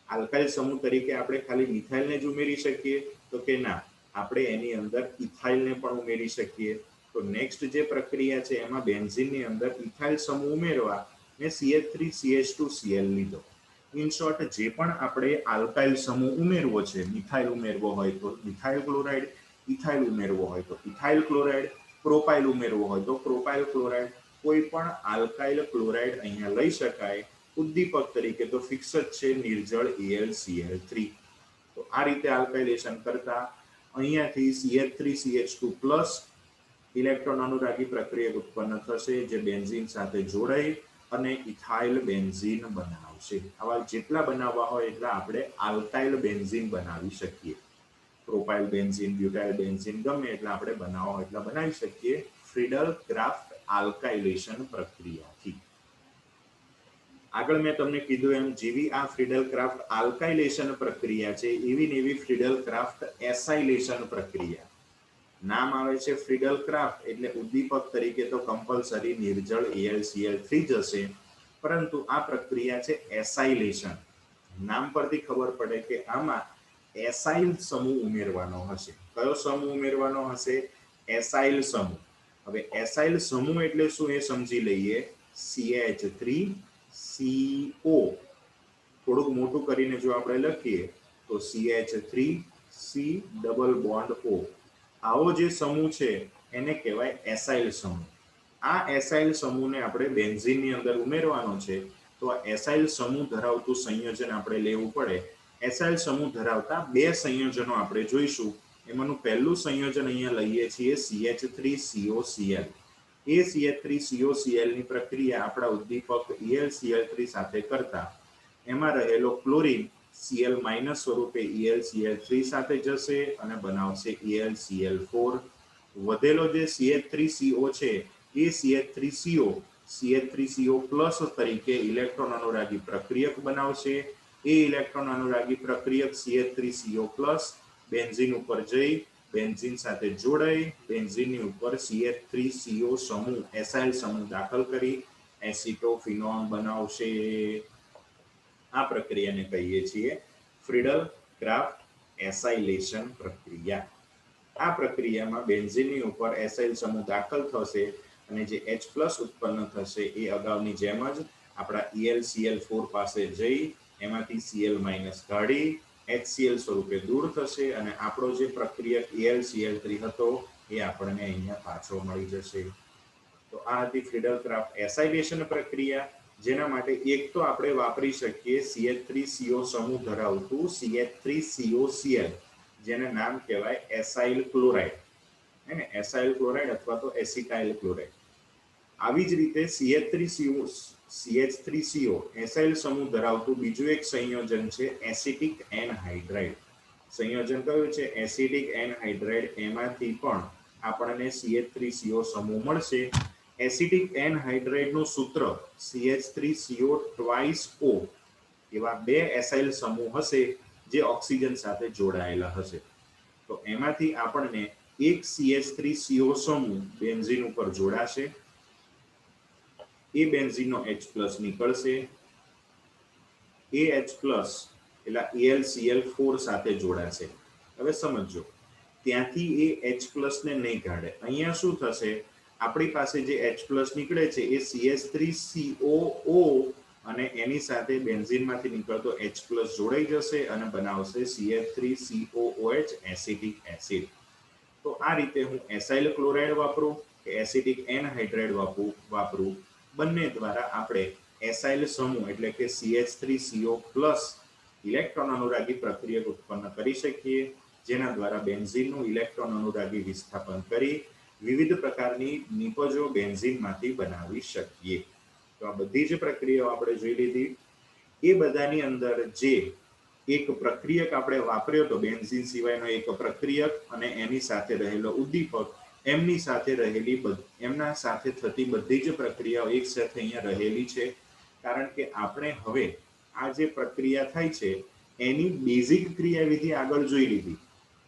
આલ્કાઇલ સમૂહ તરીકે આપણે ખાલી મિથાઇલને જ ઉમેરી શકીએ? તો કે ના, આપણે એની અંદર ઇથાઇલને પણ ઉમેરી શકીએ. તો નેક્સ્ટ જે પ્રક્રિયા છે એમાં બેન્ઝીનની અંદર ઇથાઇલ સમૂહ ઉમેરવા ને CH3CH2Cl લીધો. ઇન શોર્ટ, જે પણ આપણે આલ્કાઇલ સમૂહ ઉમેરવો છે, મિથાઇલ ઉમેરવો હોય તો મિથાઇલ ક્લોરાઇડ, ઇથાઇલ ઉમેરવો હોય તો ઇથાઇલ ક્લોરાઇડ, પ્રોપાઇલ ઉમેરવો હોય તો પ્રોપાઇલ ક્લોરાઇડ, કોઈ પણ આલ્કાઇલ ક્લોરાઇડ અહીંયા લઈ શકાય. ઉદ્દીપક તરીકે તો ફિક્સ જ છે નિર્જળ AlCl3. તો આ રીતે આલ્કાઇલેશન કરતા અહીંયાથી CH3CH2+ ઇલેક્ટ્રોન અનુરાગી પ્રક્રિયક ઉત્પન્ન થશે જે બેન્ઝીન સાથે જોડાઈ અને ઇથાઇલ બેન્ઝીન બનાવશે. આવા જેટલા બનાવવા હોય એટલા આપણે આલ્કાઇલ બેન્ઝીન બનાવી શકીએ. પ્રોપાઇલ બેન્ઝીન, બ્યુટાઇલ બેન્ઝીન ગમે એટલા આપણે બનાવવા હોય એટલા બનાવી શકીએ ફ્રીડલ ક્રાફ્ટ આલ્કાઇલેશન પ્રક્રિયાથી. આગળ મેં તમને કીધું એમ જેવી આ ફ્રીડલ ક્રાફ્ટ આલ્કાઇલેશન પ્રક્રિયા છે એવી ને એવી ફ્રીડલ ક્રાફ્ટ એસાઇલેશન પ્રક્રિયા. નામ આવે છે ફ્રીડલ ક્રાફ્ટ એટલે ઉદ્દીપક તરીકે તો કમ્પલસરી નિર્જળ AlCl3 જશે, પરંતુ આ પ્રક્રિયા છે એસાઇલેશન. નામ પરથી ખબર પડે કે આમાં એસાઇલ સમૂહ ઉમેરવાનો હશે. કયો સમૂહ ઉમેરવાનો હશે? એસાઇલ સમૂહ. હવે એસાઇલ સમૂહ એટલે શું એ સમજી લઈએ. CH3CO થોડુંક મોટું કરીને જો આપણે લખીએ તો CH3C=O. આવો જે સમૂહ છે એને કહેવાય એસાઇલ સમૂહ. આ એસાઇલ સમૂહને આપણે બેન્ઝીનની અંદર ઉમેરવાનો છે. તો આ એસાઇલ સમૂહ ધરાવતું સંયોજન આપણે લેવું પડે. એસાઇલ સમૂહ ધરાવતા બે સંયોજનો આપણે જોઈશું. એમાંનું પહેલું સંયોજન અહીંયા લઈએ છીએ CH3COCl. એ એ CH3COCl ની પ્રક્રિયા આપણા ઉદ્દીપક ElCl3 સાથે કરતા એમાં રહેલો ક્લોરીન Cl- સ્વરૂપે ElCl3 સાથે જશે અને બનાવશે ElCl4. વધેલો જે CH3CO છે એ CH3CO તરીકે ઇલેક્ટ્રોન અનુરાગી પ્રક્રિયક બનાવશે. એ ઇલેક્ટ્રોન અનુરાગી પ્રક્રિયક CH3CO+ બેન્ઝીન ઉપર જઈ બેન્ઝીન સાથે જોડાઈ બેન્ઝીનની ઉપર CH3CO સમૂહ એસાઇલ સમૂહ દાખલ કરી એસિટોફિનોન બનાવશે. આ પ્રક્રિયાને કહીએ છીએ ફ્રીડલ ક્રાફ્ટ એસાઇલેશન પ્રક્રિયા. આ પ્રક્રિયામાં બેન્ઝીનની ઉપર એસાઇલ સમૂહ દાખલ થશે અને જે H+ ઉત્પન્ન થશે એ અગાઉની જેમ જ આપણા ElCl4 પાસે જઈ એમાંથી Cl- કાઢી HCl સ્વરૂપે દૂર થશે અને આપણો જે પ્રક્રિયક ElCl3 હતો એ આપણને અહીંયા પાછો મળી જશે. તો આ હતી ફ્રીડલ ક્રાફ્ટ એસાઇલેશન પ્રક્રિયા, જેના માટે એક તો આપણે વાપરી શકીએ CH3CO સમૂહ ધરાવતું CH3COCl, જેને નામ કહેવાય એસાઇલ ક્લોરાઇડ, હે ને, એસાઇલ ક્લોરાઇડ અથવા તો એસિટાઇલ ક્લોરાઇડ. આવી જ રીતે CH3CO એસાઇલ સમૂહ ધરાવતું બીજું એક સંયોજન છે એસિટિક એનહાઇડ્રાઇડ. સંયોજન કયું છે? Acetic anhydride. એમાંથી પણ આપણને CH3CO સમૂહ મળશે. એસિટિક એનહાઇડ્રાઇડનું સૂત્ર CH3CO2O. એવા બે એસાઇલ સમૂહ હશે જે ઓક્સિજન સાથે જોડાયેલા હશે. તો એમાંથી આપણને એક CH3CO સમૂહ બેન્ઝીન ઉપર જોડાશે. એ બેન્ઝીનનો H+ નીકળશે. એ H+ એટલે ElCl4 સાથે જોડાશે. હવે સમજો, ત્યાંથી એ H+ ને નહીં કાઢે. અહીંયા શું થશે? આપણી પાસે જે H+ નીકળે છે એ CH3COO અને એની સાથે બેન્ઝીનમાંથી નીકળતો H+ જોડાઈ જશે અને બનાવશે CH3COOH એસિટિક એસિડ. તો આ રીતે હું એસાઇલ ક્લોરાઇડ વાપરું કે એસિટિક એનહાઇડ્રાઇડ વાપરું, બંને દ્વારા આપણે એસાઇલ સમૂહ એટલે કે CH3CO+ ઇલેક્ટ્રોન અનુરાગી પ્રક્રિયક ઉત્પન્ન કરી શકીએ, જેના દ્વારા બેન્ઝીનનું ઇલેક્ટ્રોન અનુરાગી વિસ્થાપન કરી વિવિધ પ્રકારની નિપજો બેન્ઝીનમાંથી બનાવી શકીએ. તો આ બધી જ પ્રક્રિયાઓ આપણે જોઈ લીધી. એ બધાની અંદર જે એક પ્રક્રિયક આપણે વાપર્યો તો બેન્ઝીન સિવાયનો એક પ્રક્રિયક અને એની સાથે રહેલો ઉદ્દીપક, એમની સાથે રહેલી એમના સાથે થતી બધી જ પ્રક્રિયાઓ એક સાથે અહીંયા રહેલી છે. કારણ કે આપણે હવે આ જે પ્રક્રિયા થાય છે એની બેઝિક ક્રિયાવિધિ આગળ જોઈ લીધી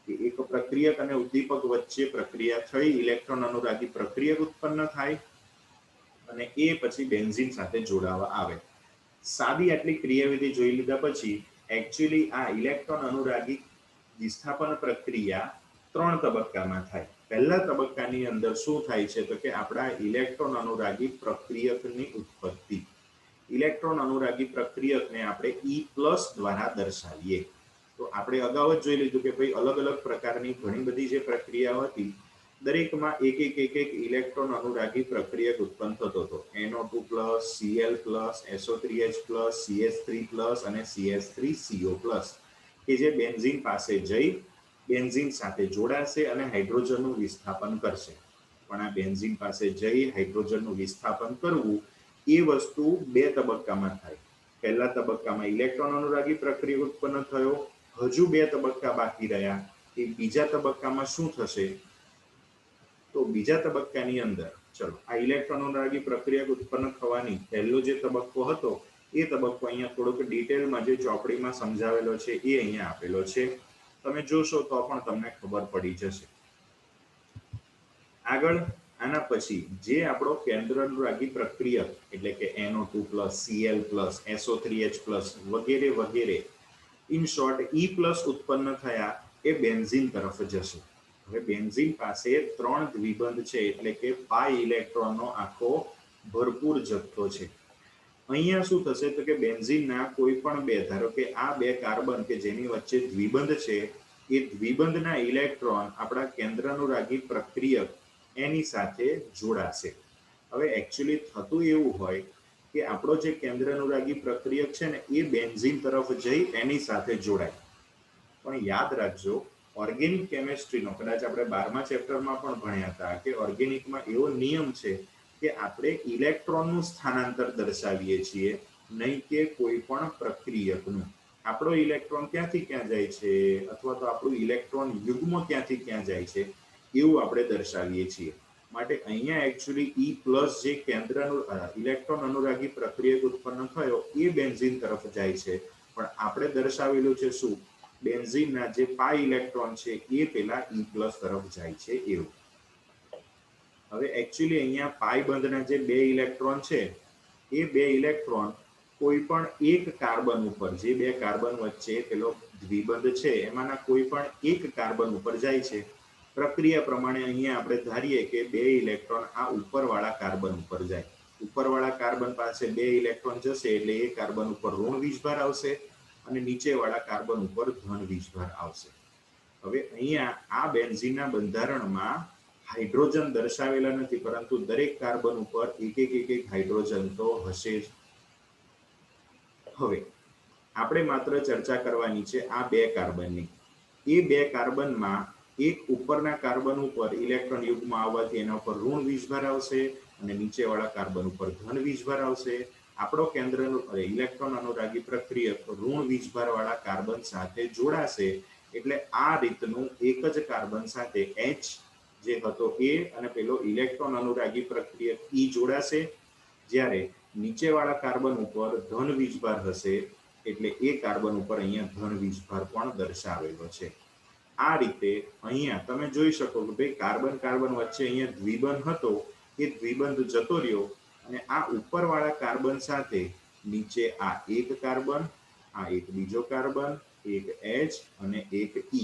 કે એક પ્રક્રિયક અને ઉદ્દીપક વચ્ચે પ્રક્રિયા થઈ, ઇલેક્ટ્રોન અનુરાગી પ્રક્રિયક ઉત્પન્ન થાય અને એ પછી બેન્ઝીન સાથે જોડાવા આવે. સાદી આટલી ક્રિયાવિધિ જોઈ લીધા પછી એકચ્યુઅલી આ ઇલેક્ટ્રોન અનુરાગી વિસ્થાપન પ્રક્રિયા 3 તબક્કામાં થાય. પહેલા તબક્કાની અંદર શું થાય છે તો કે આપણા ઇલેક્ટ્રોન અનુરાગી પ્રક્રિયકની ઉત્પત્તિ. ઇલેક્ટ્રોન અનુરાગી પ્રક્રિયકને આપણે E+ દ્વારા દર્શાવીએ. તો આપણે અગાઉ જ જોઈ લીધું કે ભાઈ અલગ અલગ પ્રકારની ઘણી બધી જે પ્રક્રિયાઓ હતી, દરેકમાં એક ઇલેક્ટ્રોન અનુરાગી પ્રક્રિયક ઉત્પન્ન થતો હતો. NO2+, Cl+, SO3H+, CH3+ અને CH3CO+, કે જે બેન્ઝીન પાસે જઈ બેન્ઝીન સાથે જોડાશે અને હાઇડ્રોજનનું વિસ્થાપન કરશે. પણ આ બેન્ઝીન પાસે જઈ હાઇડ્રોજનનું વિસ્થાપન કરવું એ વસ્તુ 2 તબક્કામાં થાય. પહેલા તબક્કામાં ઇલેક્ટ્રોન અનુરાગી પ્રક્રિયક ઉત્પન્ન થયો. હજુ 2 તબક્કા બાકી રહ્યા. એ બીજા તબક્કામાં શું થશે? તો બીજા તબક્કાની અંદર ચલો આ ઇલેક્ટ્રોન અનુરાગી પ્રક્રિયક ઉત્પન્ન થવાની પહેલો જે તબક્કો હતો એ તબક્કો અહીંયા થોડોક ડિટેલમાં જે ચોપડીમાં સમજાવેલો છે એ અહીંયા આપેલો છે. તમે જોશો તો પણ તમને ખબર પડી જશે. આગળ આના પછી જે આપણો કેન્દ્ર અનુરાગી પ્રક્રિયક એટલે કે NO2+, Cl+, SO3H+ વગેરે વગેરે, ઇન શોર્ટ E+ ઉત્પન્ન થયા એ બેન્ઝીન તરફ જશે. હવે બેન્ઝીન પાસે 3 દ્વિબંધ છે એટલે કે પાઈ ઇલેક્ટ્રોનનો આખો ભરપૂર જથ્થો છે. અહીંયા શું થશે તો કે બેન્ઝીનના કોઈ પણ બે, ધારો કે આ 2 કાર્બન કે જેની વચ્ચે દ્વિબંધ છે એ દ્વિબંધના ઇલેક્ટ્રોન આપણા કેન્દ્ર અનુરાગી પ્રક્રિયક એની સાથે જોડાશે. હવે એકચ્યુઅલી થતું એવું હોય કે આપણો જે કેન્દ્ર અનુરાગી પ્રક્રિયક છે ને એ બેન્ઝીન તરફ જઈ એની સાથે જોડાય. પણ યાદ રાખજો ઓર્ગેનિક કેમેસ્ટ્રીનો કદાચ આપણે 12મા ચેપ્ટરમાં પણ ભણ્યા હતા કે ઓર્ગેનિકમાં એવો નિયમ છે કે આપણે ઇલેક્ટ્રોનનું સ્થાનાંતર દર્શાવીએ છીએ, નહીં કે કોઈ પણ પ્રક્રિયકનું. આપણો ઇલેક્ટ્રોન ક્યાંથી ક્યાં જાય છે અથવા તો આપણું ઇલેક્ટ્રોન યુગ્મ ક્યાંથી ક્યાં જાય છે એવું આપણે દર્શાવીએ છીએ. માટે અહીંયા એકચ્યુઅલી E+ જે કેન્દ્રનું ઇલેક્ટ્રોન અનુરાગી પ્રક્રિયક ઉત્પન્ન થયો એ બેન્ઝીન તરફ જાય છે, પણ આપણે દર્શાવેલું છે શું, બેન્ઝીનના જે પાઈ ઇલેક્ટ્રોન છે એ પેલા E+ તરફ જાય છે એવું. હવે એકચ્યુઅલી અહીંયા પાઈ બંધના જે 2 ઇલેક્ટ્રોન છે એ 2 ઇલેક્ટ્રોન કોઈ પણ એક કાર્બન ઉપર, જે 2 કાર્બન વચ્ચે પેલો દ્વિબંધ છે એમાંના કોઈ પણ એક કાર્બન ઉપર જાય છે. પ્રક્રિયા પ્રમાણે અહીંયા આપણે ધારીએ કે 2 ઇલેક્ટ્રોન આ ઉપરવાળા કાર્બન ઉપર જાય. ઉપરવાળા કાર્બન પાસે 2 ઇલેક્ટ્રોન જશે એટલે એ કાર્બન ઉપર ઋણ વીજભાર આવશે અને નીચેવાળા કાર્બન ઉપર ધન વીજભાર આવશે. હવે અહીંયા આ બેન્ઝીનના બંધારણમાં હાઇડ્રોજન દર્શાવેલા નથી, પરંતુ દરેક કાર્બન ઉપર એક એક હાઇડ્રોજન તો હશે જ. હવે આપણે માત્ર ચર્ચા કરવાની છે આ 2 કાર્બનની. એ 2 કાર્બનમાં એક ઉપરના કાર્બન ઉપર ઇલેક્ટ્રોન યુગ્મ આવવાથી એના ઉપર ઋણ વીજભાર આવશે અને નીચેવાળા કાર્બન ઉપર ધન વીજભાર આવશે. આપણો કેન્દ્રનું ઇલેક્ટ્રોન અનુરાગી પ્રક્રિયક ઋણ વીજભારવાળા કાર્બન સાથે જોડાશે એટલે આ રીતનું એક જ કાર્બન સાથે H જે હતો એ અને પેલો ઇલેક્ટ્રોન અનુરાગી પ્રક્રિયક E જોડાશે. જ્યારે નીચેવાળા કાર્બન ઉપર ધન વીજભાર હશે એટલે એ કાર્બન ઉપર અહીંયા ધન વીજભાર પણ દર્શાવેલો છે. આ રીતે અહીંયા તમે જોઈ શકો કે ભાઈ કાર્બન કાર્બન વચ્ચે અહીંયા દ્વિબંધ હતો એ દ્વિબંધ જતો રહ્યો અને આ ઉપરવાળા કાર્બન સાથે નીચે આ એક કાર્બન, આ એક બીજો કાર્બન, એક H અને એક E,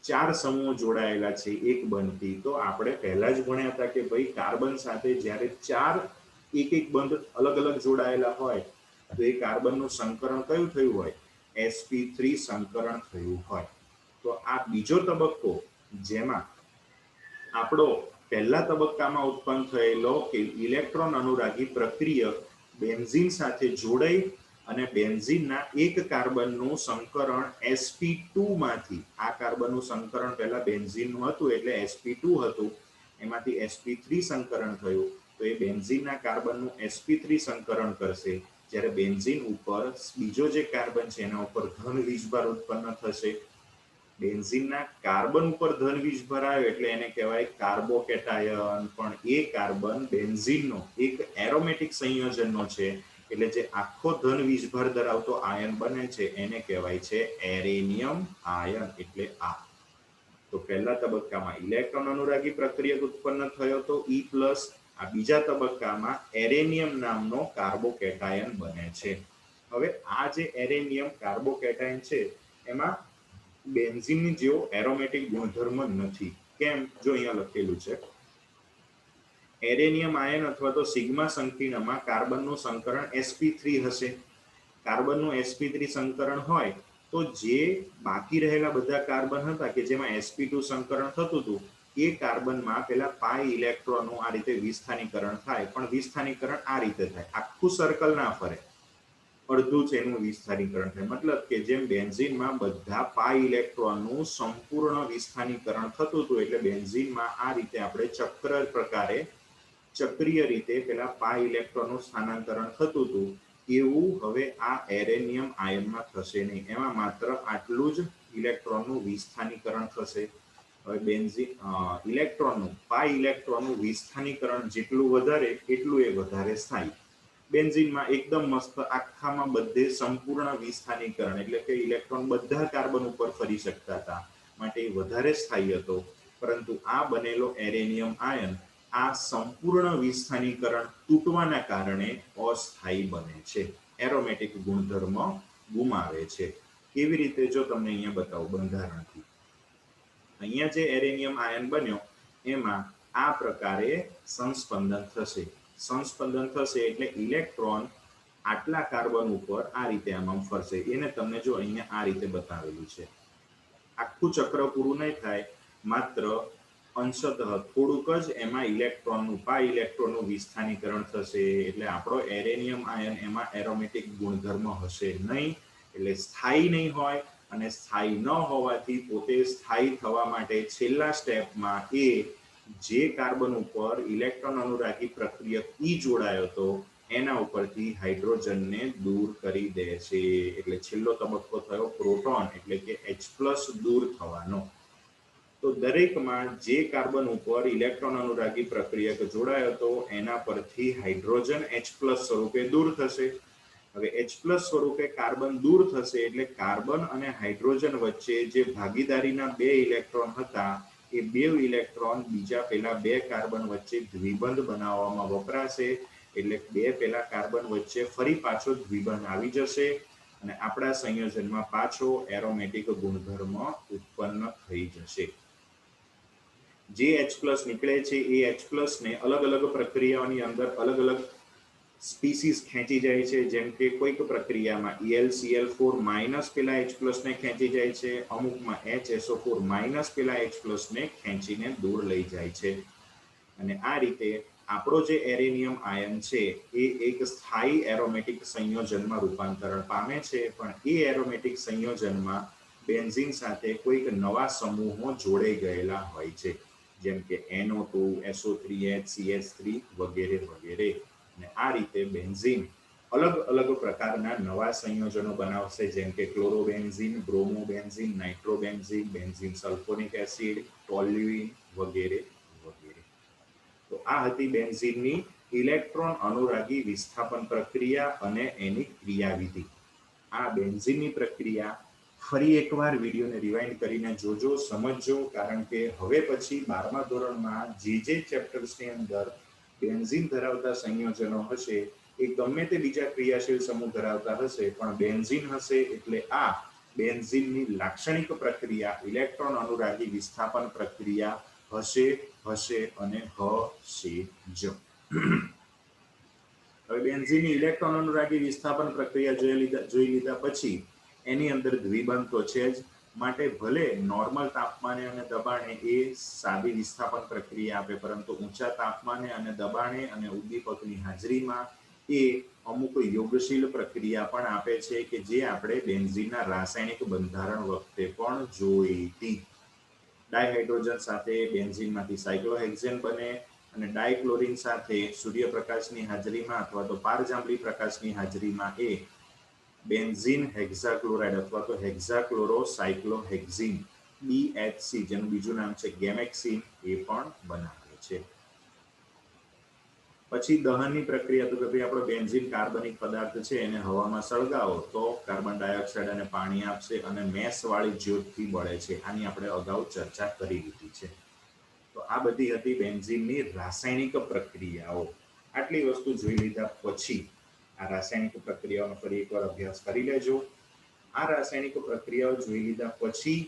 4 સમૂહ જોડાયેલા છે એક બંધથી. તો આપણે પહેલા જ ભણ્યા હતા કે ભાઈ કાર્બન સાથે જ્યારે 4 એક બંધ અલગ અલગ જોડાયેલા હોય તો એ કાર્બનનું સંકરણ કયું થયું હોય, sp3 સંકરણ થયું હોય. તો આ બીજો તબક્કો જેમાં આપણો પહેલા તબક્કામાં ઉત્પન્ન થયેલો કે ઇલેક્ટ્રોન અનુરાગી પ્રક્રિયક બેન્ઝીન સાથે જોડાઈ અને બેન્ઝીનના એક કાર્બનનું સંકરણ sp2 માંથી, આ કાર્બનનું સંકરણ પહેલા બેન્ઝીનનું હતું એટલે sp2 હતું, એમાંથી sp3 સંકરણ થયું તો એ બેન્ઝીનના કાર્બનનું sp3 સંકરણ કરશે. જ્યારે બેન્ઝીન ઉપર બીજો જે કાર્બન છે એના ઉપર ધન વીજભાર ઉત્પન્ન થશે. બેન્ઝીનના કાર્બન ઉપર ધન વીજભાર આવે એટલે એને કહેવાય કાર્બોકેટાયન, પણ એ કાર્બન બેન્ઝીનનો એક એરોમેટિક સંયોજનનો છે એટલે જે આખો ધન વીજભાર ધરાવતો આયન બને છે એને કહેવાય છે એરેનિયમ આયન, એટલે આ. તો પહેલા તબક્કામાં ઇલેક્ટ્રોન અનુરાગી પ્રક્રિયક ઉત્પન્ન થયો તો E+, આ બીજા તબક્કામાં એરેનિયમ નામનો કાર્બોકેટાયન બને છે. હવે આ જે એરેનિયમ કાર્બોકેટાયન છે એમાં બેન્ઝીનની જેવો એરોમેટિક ગુણધર્મ નથી. કેમ? જો અહીંયા લખેલું છે એરેનિયમ આયન અથવા તો સિગ્મા સંકીર્ણમાં કાર્બનનું સંકરણ sp3 હશે. કાર્બનનું sp3 સંકરણ હોય તો જે બાકી રહેલા બધા કાર્બન હતા કે જેમાં sp2 સંકરણ થતું હતું એ કાર્બનમાં પેલા પાઈ ઇલેક્ટ્રોનનું આ રીતે વિસ્થાનીકરણ થાય, પણ વિસ્થાનીકરણ આ રીતે થાય, આખું સર્કલ ના ફરે, અડધું છે એનું વિસ્થાનીકરણ થાય. મતલબ કે જેમ બેન્ઝીનમાં બધા પાઈ ઇલેક્ટ્રોનનું સંપૂર્ણ વિસ્થાનીકરણ થતું હતું એટલે બેન્ઝીનમાં આ રીતે આપણે ચક્ર પ્રકારે ચક્રીય રીતે પેલા પાઈ ઇલેક્ટ્રોનનું સ્થાનાંતરણ થતું હતું એવું હવે આ એરેનિયમ આયનમાં થશે નહીં. એમાં માત્ર આટલું જ ઇલેક્ટ્રોનનું વિસ્થાનીકરણ થશે. હવે બેન્ઝીન ઇલેક્ટ્રોનનું પાઈ ઇલેક્ટ્રોનનું વિસ્થાનીકરણ જેટલું વધારે એટલું એ વધારે સ્થાયી. બેન્ઝીનમાં એકદમ મસ્ત આખામાં બધે સંપૂર્ણ વિસ્થાનીકરણ એટલે કે ઇલેક્ટ્રોન બધા કાર્બન ઉપર ફરી શકતા હતા માટે એ વધારે સ્થાયી હતો. પરંતુ આ બનેલો એરેનિયમ આયન આ સંપૂર્ણ વિસ્થાનીકરણ તૂટવાના કારણે અસ્થાયી બને છે, એરોમેટિક ગુણધર્મ ગુમાવે છે. કેવી રીતે? જો તમને અહીંયા બતાવું બંધારણથી. અહીંયા જે એરેનિયમ આયન બન્યો એમાં આ પ્રકારે સંસ્પંદન થશે. સંસ્પંદન થશે એટલે ઇલેક્ટ્રોન આટલા કાર્બન ઉપર આ રીતે આમ ફરશે. એને તમને જો અહીંયા આ રીતે બતાવેલું છે. આખું ચક્ર પૂરું નહીં થાય, માત્ર અંશતઃ થોડુંક જ એમાં ઇલેક્ટ્રોનનું પાઈ ઇલેક્ટ્રોનનું વિસ્થાનીકરણ થશે એટલે આપણો એરેનિયમ આયન એમાં એરોમેટિક ગુણધર્મ હશે નહીં, એટલે સ્થાયી નહીં હોય અને સ્થાયી ન હોવાથી પોતે સ્થાયી થવા માટે છેલ્લા સ્ટેપમાં એ જે કાર્બન ઉપર ઇલેક્ટ્રોન અનુરાગી પ્રક્રિયક ઈ જોડાયો હતો એના ઉપરથી હાઇડ્રોજનને દૂર કરી દે છે. એટલે છેલ્લો તબક્કો થયો પ્રોટોન એટલે કે H+ દૂર થવાનો. તો દરેકમાં જે કાર્બન ઉપર ઇલેક્ટ્રોન અનુરાગી પ્રક્રિયક જોડાયો હતો એના પરથી હાઇડ્રોજન H+ સ્વરૂપે દૂર થશે. હવે H+ સ્વરૂપે કાર્બન દૂર થશે એટલે કાર્બન અને હાઇડ્રોજન વચ્ચે જે ભાગીદારીના 2 ઇલેક્ટ્રોન હતા એ 2 ઇલેક્ટ્રોન બીજા પેલા 2 કાર્બન વચ્ચે દ્વિબંધ બનાવવામાં વપરાશે. એટલે 2 પેલા કાર્બન વચ્ચે ફરી પાછો દ્વિબંધ આવી જશે અને આપણા સંયોજનમાં પાછો એરોમેટિક ગુણધર્મ ઉત્પન્ન થઈ જશે. જે H+ નીકળે છે એ H+ ને અલગ અલગ પ્રક્રિયાઓની અંદર અલગ અલગ સ્પીસીસ ખેંચી જાય છે. જેમ કે કોઈક પ્રક્રિયામાં ElCl4- પેલા H+ ને ખેંચી જાય છે, અમુકમાં HSO4- પેલા H+ ને ખેંચીને દૂર લઈ જાય છે. અને આ રીતે આપણો જે એરેનિયમ આયન છે એ એક સ્થાયી એરોમેટિક સંયોજનમાં રૂપાંતરણ પામે છે. પણ એ એરોમેટિક સંયોજનમાં બેન્ઝીન સાથે કોઈક નવા સમૂહો જોડાઈ ગયેલા હોય છે, જેમ કે NO2, SO3H, CH3 વગેરે વગેરે. અને આ રીતે બેન્ઝીન અલગ અલગ પ્રકારના નવા સંયોજનો બનાવશે, જેમ કે ક્લોરોબેન્ઝીન, બ્રોમોબેન્ઝીન, નાઇટ્રોબેન્ઝીન, બેન્ઝીન સલ્ફોનિક એસિડ, ટોલ્યુઇન વગેરે વગેરે. તો આ હતી બેન્ઝીનની ઇલેક્ટ્રોન અનુરાગી વિસ્થાપન પ્રક્રિયા અને એની ક્રિયાવિધિ. આ બેન્ઝીનની પ્રક્રિયા ફરી એકવાર વિડીયોને રિવાઇન્ડ કરીને જોજો, સમજજો, કારણ કે હવે પછી 12મા ધોરણમાં જે ચેપ્ટર્સની અંદર બેન્ઝીન ધરાવતા સંયોજનો હશે એ ગમે તે બીજા ક્રિયાશીલ સમૂહ ધરાવતા હશે, પણ બેન્ઝીન હશે એટલે આ બેન્ઝીનની લાક્ષણિક પ્રક્રિયા ઇલેક્ટ્રોન અનુરાગી વિસ્થાપન પ્રક્રિયા હશે અને હશે જ. હવે બેન્ઝીનની ઇલેક્ટ્રોન અનુરાગી વિસ્થાપન પ્રક્રિયા જોઈ લીધા પછી એની અંદર દ્વિબંધ તો છે જ, માટે ભલે નોર્મલ તાપમાને અને દબાણે એ સાદી વિસ્થાપન પ્રક્રિયા આપે, પરંતુ ઊંચા તાપમાને અને દબાણે અને ઉદ્દીપકની હાજરીમાં એ અમુક યોગશીલ પ્રક્રિયા પણ આપે છે કે જે આપણે બેન્ઝીનના રાસાયણિક બંધારણ વખતે પણ જોઈ હતી. ડાયહાઇડ્રોજન સાથે બેન્ઝીનમાંથી સાયક્લોહેક્સેન બને અને ડાયક્લોરિન સાથે સૂર્યપ્રકાશની હાજરીમાં અથવા તો પારજાંબલી પ્રકાશની હાજરીમાં એ બેન્ઝીન હેક્સાક્લોરાઇડ અથવા તો હેક્સાક્લોરોસાયક્લોહેક્ઝીન BHC, જેનું બીજું નામ છે ગેમેક્સિન, એ પણ બનાવે છે. પછી દહનની પ્રક્રિયા, તો કે ભાઈ આપણો બેન્ઝીન કાર્બનિક પદાર્થ છે એને હવામાં સળગાવો તો કાર્બન ડાયોક્સાઇડ અને પાણી આપશે અને મેસવાળી જ્યોતથી બળે છે. આની આપણે અગાઉ ચર્ચા કરી લીધી છે. તો આ બધી હતી બેન્ઝીનની રાસાયણિક પ્રક્રિયાઓ. આટલી વસ્તુ જોઈ લીધા પછી આ રાસાયણિક પ્રક્રિયાઓનો ફરી એકવાર અભ્યાસ કરી લેજો. આ રાસાયણિક પ્રક્રિયાઓ જોઈ લીધા પછી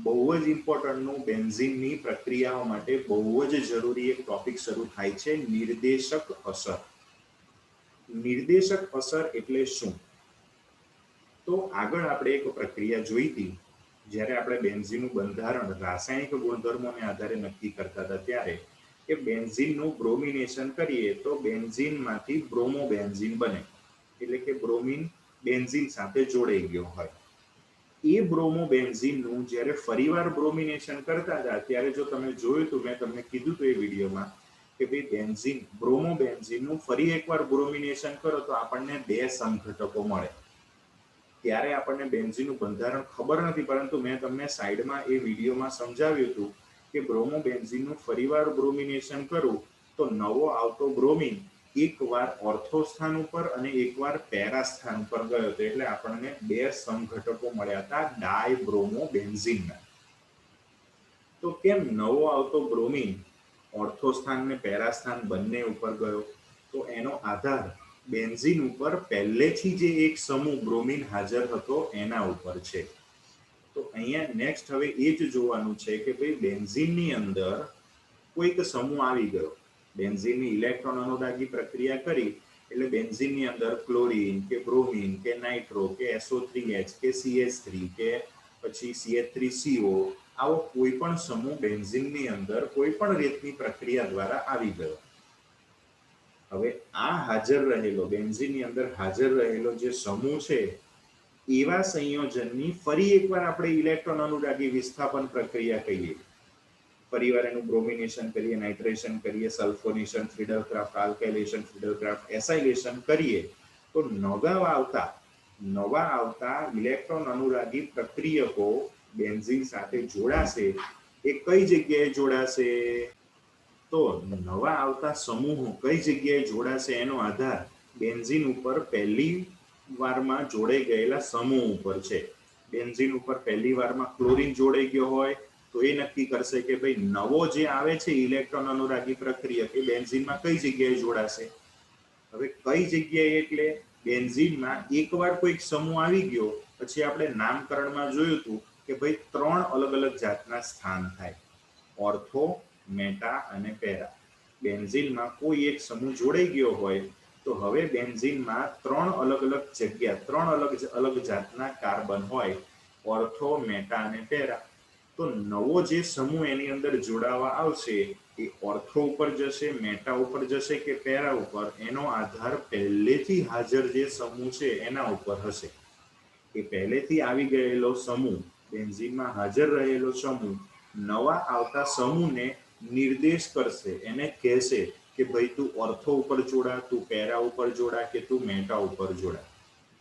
બહુ જ ઇમ્પોર્ટન્ટનું બેન્ઝીનની પ્રક્રિયાઓ માટે બહુ જ જરૂરી એક ટોપિક શરૂ થાય છે, નિર્દેશક અસર. નિર્દેશક અસર એટલે શું? તો આગળ આપણે એક પ્રક્રિયા જોઈ હતી, જ્યારે આપણે બેન્ઝીનનું બંધારણ રાસાયણિક ગુણધર્મોને આધારે નક્કી કરતા હતા ત્યારે કે બેન્ઝીનનું બ્રોમિનેશન કરીએ તો બેન્ઝીનમાંથી બ્રોમોબેન્ઝીન બને, એટલે કે બ્રોમિન બેન્ઝીન સાથે જોડાઈ ગયો હોય. એ બ્રોમોબેન્ઝીનનું જ્યારે ફરીવાર બ્રોમિનેશન કરતા હતા ત્યારે જો તમે જોયું તો મેં તમને કીધું હતું એ વિડીયોમાં કે ભાઈ બેન્ઝીન બ્રોમોબેન્ઝીનનું ફરી એકવાર બ્રોમિનેશન કરો તો આપણને 2 સમઘટકો મળે. ત્યારે આપણને બેન્ઝીનનું બંધારણ ખબર નથી, પરંતુ મેં તમને સાઈડમાં એ વિડીયોમાં સમજાવ્યું હતું કે બ્રોમોબેન્ઝીનનું ફરીવાર બ્રોમિનેશન કરું તો નવો આવતો બ્રોમિન એકવાર ઓર્થો સ્થાન ઉપર અને એકવાર પેરા સ્થાન ઉપર ગયો હતો, એટલે આપણને 2 સમઘટકો મળ્યા હતા ડાયબ્રોમોબેન્ઝીનના. તો કેમ નવો આવતો બ્રોમિન ઓર્થો સ્થાન અને પેરા સ્થાન બંને ઉપર ગયો? તો એનો આધાર બેન્ઝીન ઉપર પહેલેથી જે એક સમૂહ બ્રોમિન હાજર હતો એના ઉપર છે. તો અહીંયા નેક્સ્ટ હવે એ જ જોવાનું છે કે ભાઈ બેન્ઝીનની અંદર કોઈક સમૂહ આવી ગયો, બેન્ઝીનની ઇલેક્ટ્રોન અનુરાગી પ્રક્રિયા કરી એટલે બેન્ઝીનની અંદર ક્લોરીન કે બ્રોમિન કે નાઇટ્રો કે SO3H કે CH3 કે પછી CH3CO આવો કોઈ પણ સમૂહ બેન્ઝીનની અંદર કોઈ પણ રીતની પ્રક્રિયા દ્વારા આવી ગયો. હવે આ હાજર રહેલો બેન્ઝીનની અંદર હાજર રહેલો જે સમૂહ છે એવા સંયોજનની ફરી એકવાર આપણે ઇલેક્ટ્રોન અનુરાગી વિસ્થાપન પ્રક્રિયા કહીએ. ફરીવાર એનું બ્રોમિનેશન કરીએ, નાઇટ્રેશન કરીએ, સલ્ફોનેશન, ફિડલક્રાફ્ટ, આલ્કાઇલેશન, ફિડલક્રાફ્ટ, એસાઇલેશન કરીએ તો નવા આવતા ઇલેક્ટ્રોન અનુરાગી પ્રક્રિયકો બેન્ઝીન સાથે જોડાશે. એ કઈ જગ્યાએ જોડાશે? તો નવા આવતા સમૂહો કઈ જગ્યાએ જોડાશે એનો આધાર બેન્ઝીન ઉપર પહેલી વારમાં જોડાઈ ગયેલા સમૂહ ઉપર છે. બેન્ઝીન ઉપર પહેલી વારમાં ક્લોરીન જોડાઈ ગયો હોય તો એ નક્કી કરશે કે ભાઈ નવો જે આવે છે ઇલેક્ટ્રોન અનુરાગી પ્રક્રિયક એ બેન્ઝીનમાં કઈ જગ્યાએ જોડાશે. હવે કઈ જગ્યાએ એટલે બેન્ઝીનમાં એકવાર કોઈક સમૂહ આવી ગયો પછી આપણે નામકરણમાં જોયું હતું કે ભાઈ 3 અલગ અલગ જાતના સ્થાન થાય, ઓર્થો, મેટા અને પેરા. બેન્ઝીનમાં કોઈ એક સમૂહ જોડાઈ ગયો હોય તો હવે બેન્ઝીનમાં 3 અલગ અલગ જગ્યા, 3 અલગ જાતના કાર્બન હોય, ઓર્થો, મેટા અને પેરા. તો નવો જે સમૂહ એની અંદર જોડાવા આવશે એ ઓર્થો ઉપર જશે, મેટા ઉપર જશે કે પેરા ઉપર, એનો આધાર પહેલેથી હાજર જે સમૂહ છે એના ઉપર હશે. એ પહેલેથી આવી ગયેલો સમૂહ, બેન્ઝીનમાં હાજર રહેલો સમૂહ નવા આવતા સમૂહને નિર્દેશ કરશે, એને કહેશે કે ભાઈ તું ઓર્થો ઉપર જોડા, તું પેરા ઉપર જોડા કે તું મેટા ઉપર જોડા.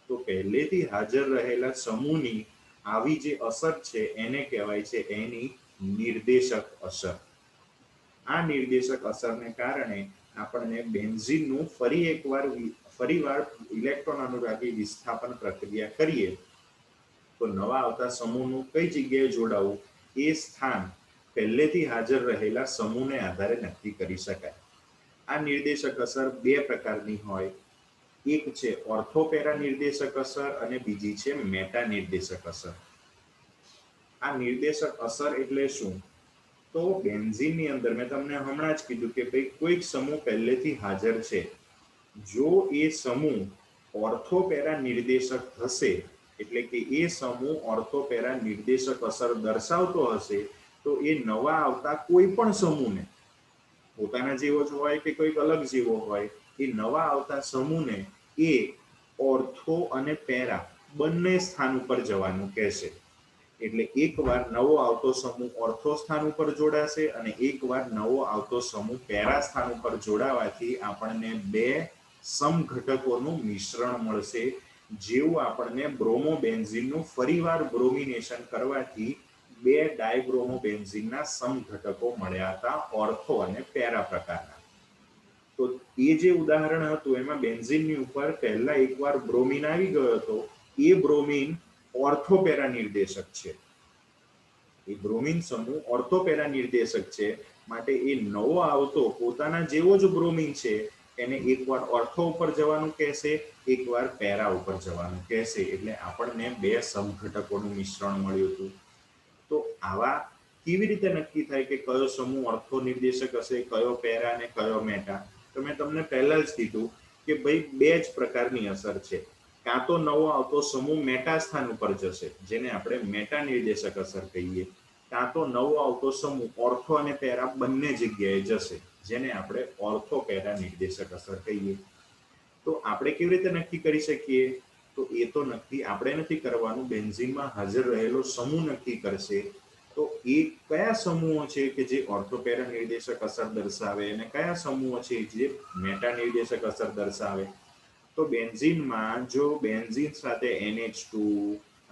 તો પહેલેથી હાજર રહેલા સમૂહની આવી જે અસર છે એને કહેવાય છે એની નિર્દેશક અસર. આ નિર્દેશક અસરને કારણે આપણને બેન્ઝીનનું ફરીવાર ઇલેક્ટ્રોન અનુરાગી વિસ્થાપન પ્રક્રિયા કરીએ તો નવા આવતા સમૂહનું કઈ જગ્યાએ જોડાવું એ સ્થાન પહેલેથી હાજર રહેલા સમૂહને આધારે નક્કી કરી શકાય. આ નિર્દેશક અસર 2 પ્રકારની હોય. એક છે ઓર્થોપેરા નિર્દેશક અસર અને બીજી છે મેટા નિર્દેશક અસર. આ નિર્દેશક અસર એટલે શું? તો બેન્ઝીનની અંદર મેં તમને હમણાં જ કીધું કે ભાઈ કોઈક સમૂહ પહેલેથી હાજર છે. જો એ સમૂહ ઓર્થોપેરા નિર્દેશક હશે એટલે કે એ સમૂહ ઓર્થોપેરા નિર્દેશક અસર દર્શાવતો હશે તો એ નવા આવતા કોઈ પણ સમૂહને, પોતાના જેવો જ હોય કે કોઈક અલગ જેવો હોય, એ નવા આવતા સમૂહને એ ઓર્થો અને પેરા બંને સ્થાન ઉપર જવાનું કહેશે. એટલે એકવાર નવો આવતો સમૂહ ઓર્થો સ્થાન ઉપર જોડાશે અને એકવાર નવો આવતો સમૂહ પેરા સ્થાન ઉપર જોડાવાથી આપણને 2 સમઘટકોનું મિશ્રણ મળશે. જેવું આપણને બ્રોમોબેન્ઝીનનું ફરીવાર બ્રોમિનેશન કરવાથી 2 ડાયબ્રોમોબેન્ઝીનના સમઘટકો મળ્યા હતા, ઓર્થો અને પેરા પ્રકારના. તો એ જે ઉદાહરણ હતું એમાં બેન્ઝીનની ઉપર પહેલા એકવાર બ્રોમિન આવી ગયો હતો. એ બ્રોમિન ઓર્થોપેરા નિર્દેશક છે. એ બ્રોમિન સમૂહ ઓર્થોપેરા નિર્દેશક છે, માટે એ નવો આવતો પોતાના જેવો જ બ્રોમિન છે એને એકવાર ઓર્થો ઉપર જવાનું કહેશે, એકવાર પેરા ઉપર જવાનું કહેશે. એટલે આપણને 2 સમઘટકોનું મિશ્રણ મળ્યું હતું. તો આવા કેવી રીતે નક્કી થાય કે કયો સમૂહ ઓર્થો નિર્દેશક હશે, કયો પેરા અને કયો મેટા? તો મેં તમને પહેલા જ કીધું કે ભાઈ 2 જ પ્રકારની અસર છે. કાં તો નવો આવતો સમૂહ મેટા સ્થાન ઉપર જશે જેને આપણે મેટા નિર્દેશક અસર કહીએ, કાં તો નવો આવતો સમૂહ ઓર્થો અને પેરા બંને જગ્યાએ જશે જેને આપણે ઓર્થોપેરા નિર્દેશક અસર કહીએ. તો આપણે કેવી રીતે નક્કી કરી શકીએ? તો એ તો નક્કી આપણે નથી કરવાનું, બેન્ઝીનમાં હાજર રહેલો સમૂહ નક્કી કરશે. તો એ કયા સમૂહો છે કે જે ઓર્થોપેરા નિર્દેશક અસર દર્શાવે અને કયા સમૂહો છે જે મેટા નિર્દેશક અસર દર્શાવે? તો બેન્ઝીનમાં જો બેન્ઝીન સાથે NH2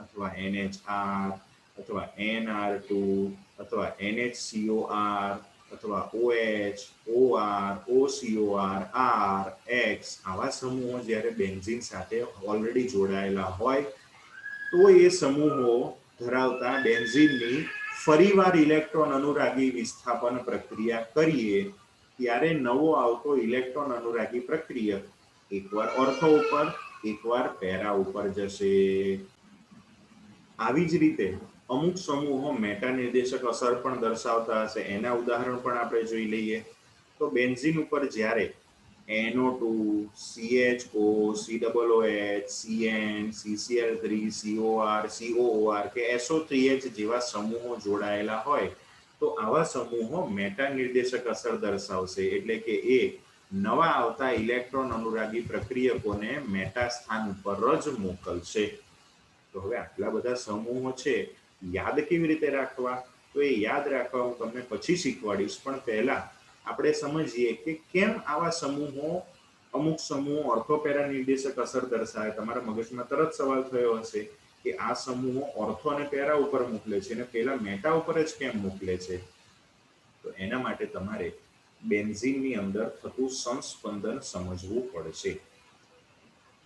અથવા NHR અથવા NR2 અથવા NHCOR અથવા OH, OR, OCOR, R, X આવા સમૂહો જ્યારે બેન્ઝીન સાથે ઓલરેડી જોડાયેલા હોય તો એ સમૂહો ધરાવતા બેન્ઝીનની ફરીવાર ઇલેક્ટ્રોન અનુરાગી વિસ્થાપન પ્રક્રિયા કરીએ ત્યારે નવો આવતો ઇલેક્ટ્રોન અનુરાગી પ્રક્રિયક એકવાર ઓર્થો ઉપર, એકવાર પેરા ઉપર જશે. આવી જ રીતે અમુક સમૂહો મેટા નિર્દેશક અસર પણ દર્શાવતા હશે. એના ઉદાહરણ પણ આપણે જોઈ લઈએ. તો બેન્ઝીન ઉપર જ્યારે NO2, CHO, COOH, CN, CCl3, COR, COOR કે SO3H જેવા સમૂહો જોડાયેલા હોય તો આવા સમૂહો મેટા નિર્દેશક અસર દર્શાવશે. એટલે કે એ નવા આવતા ઇલેક્ટ્રોન અનુરાગી પ્રક્રિયકોને મેટા સ્થાન ઉપર જ મોકલશે. તો હવે આટલા બધા સમૂહો છે, યાદ કેવી રીતે રાખવા? તો એ યાદ રાખવા હું તમને પછી શીખવાડીશ, પણ પહેલા આપણે સમજીએ કે કેમ આવા સમૂહો, અમુક સમૂહો ઓર્થોપેરા નિર્દેશક અસર દર્શાવે. તમારા મગજમાં તરત સવાલ થયો હશે કે આ સમૂહો ઓર્થો અને પેરા ઉપર મોકલે છે અને પેલા મેટા ઉપર જ કેમ મોકલે છે? તો એના માટે તમારે બેન્ઝીનની અંદર થતું સંસ્પંદન સમજવું પડશે.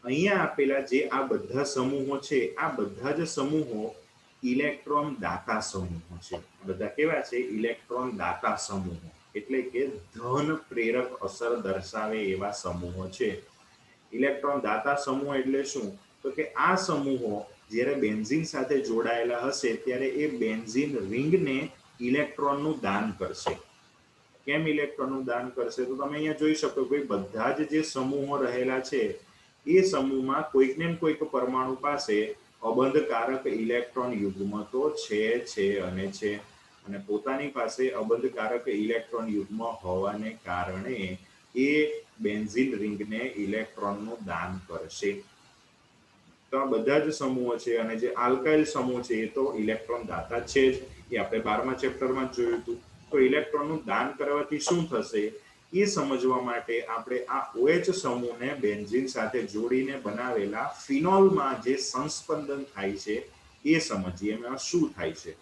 અહીંયા આપેલા જે આ બધા સમૂહો છે, આ બધા જ સમૂહો ઇલેક્ટ્રોન દાતા સમૂહો છે. બધા કેવા છે? ઇલેક્ટ્રોન દાતા સમૂહો, એટલે કે ધન પ્રેરક અસર દર્શાવે એવા સમૂહો છે. ઇલેક્ટ્રોન દાતા સમૂહ એટલે શું? તો કે આ સમૂહો જ્યારે બેન્ઝીન સાથે જોડાયેલા હશે ત્યારે એ બેન્ઝીન રિંગને ઇલેક્ટ્રોનનું દાન કરશે. કેમ ઇલેક્ટ્રોનનું દાન કરશે? તો તમે અહીંયા જોઈ શકો કે બધા જ જે સમૂહો રહેલા છે એ સમૂહમાં કોઈક ને કોઈક પરમાણુ પાસે અબંધકારક ઇલેક્ટ્રોન યુગ્મ તો છે અને પોતાની પાસે અબંધકારક ઇલેક્ટ્રોન યુગ્મ હોવાને કારણે એ બેન્ઝીન રિંગને ઇલેક્ટ્રોનનું દાન કરશે. તો આ બધા જ સમૂહો છે, અને જે આલ્કાઇલ સમૂહ છે એ તો ઇલેક્ટ્રોન દાતા છે જ, એ આપણે 12મા ચેપ્ટરમાં જોયું હતું. તો ઇલેક્ટ્રોનનું દાન કરવાથી શું થશે એ સમજવા માટે આપણે આ OH સમૂહને બેન્ઝીન સાથે જોડીને બનાવેલા ફિનોલમાં જે સંસ્પંદન થાય છે એ સમજીએ. એમાં શું થાય છે?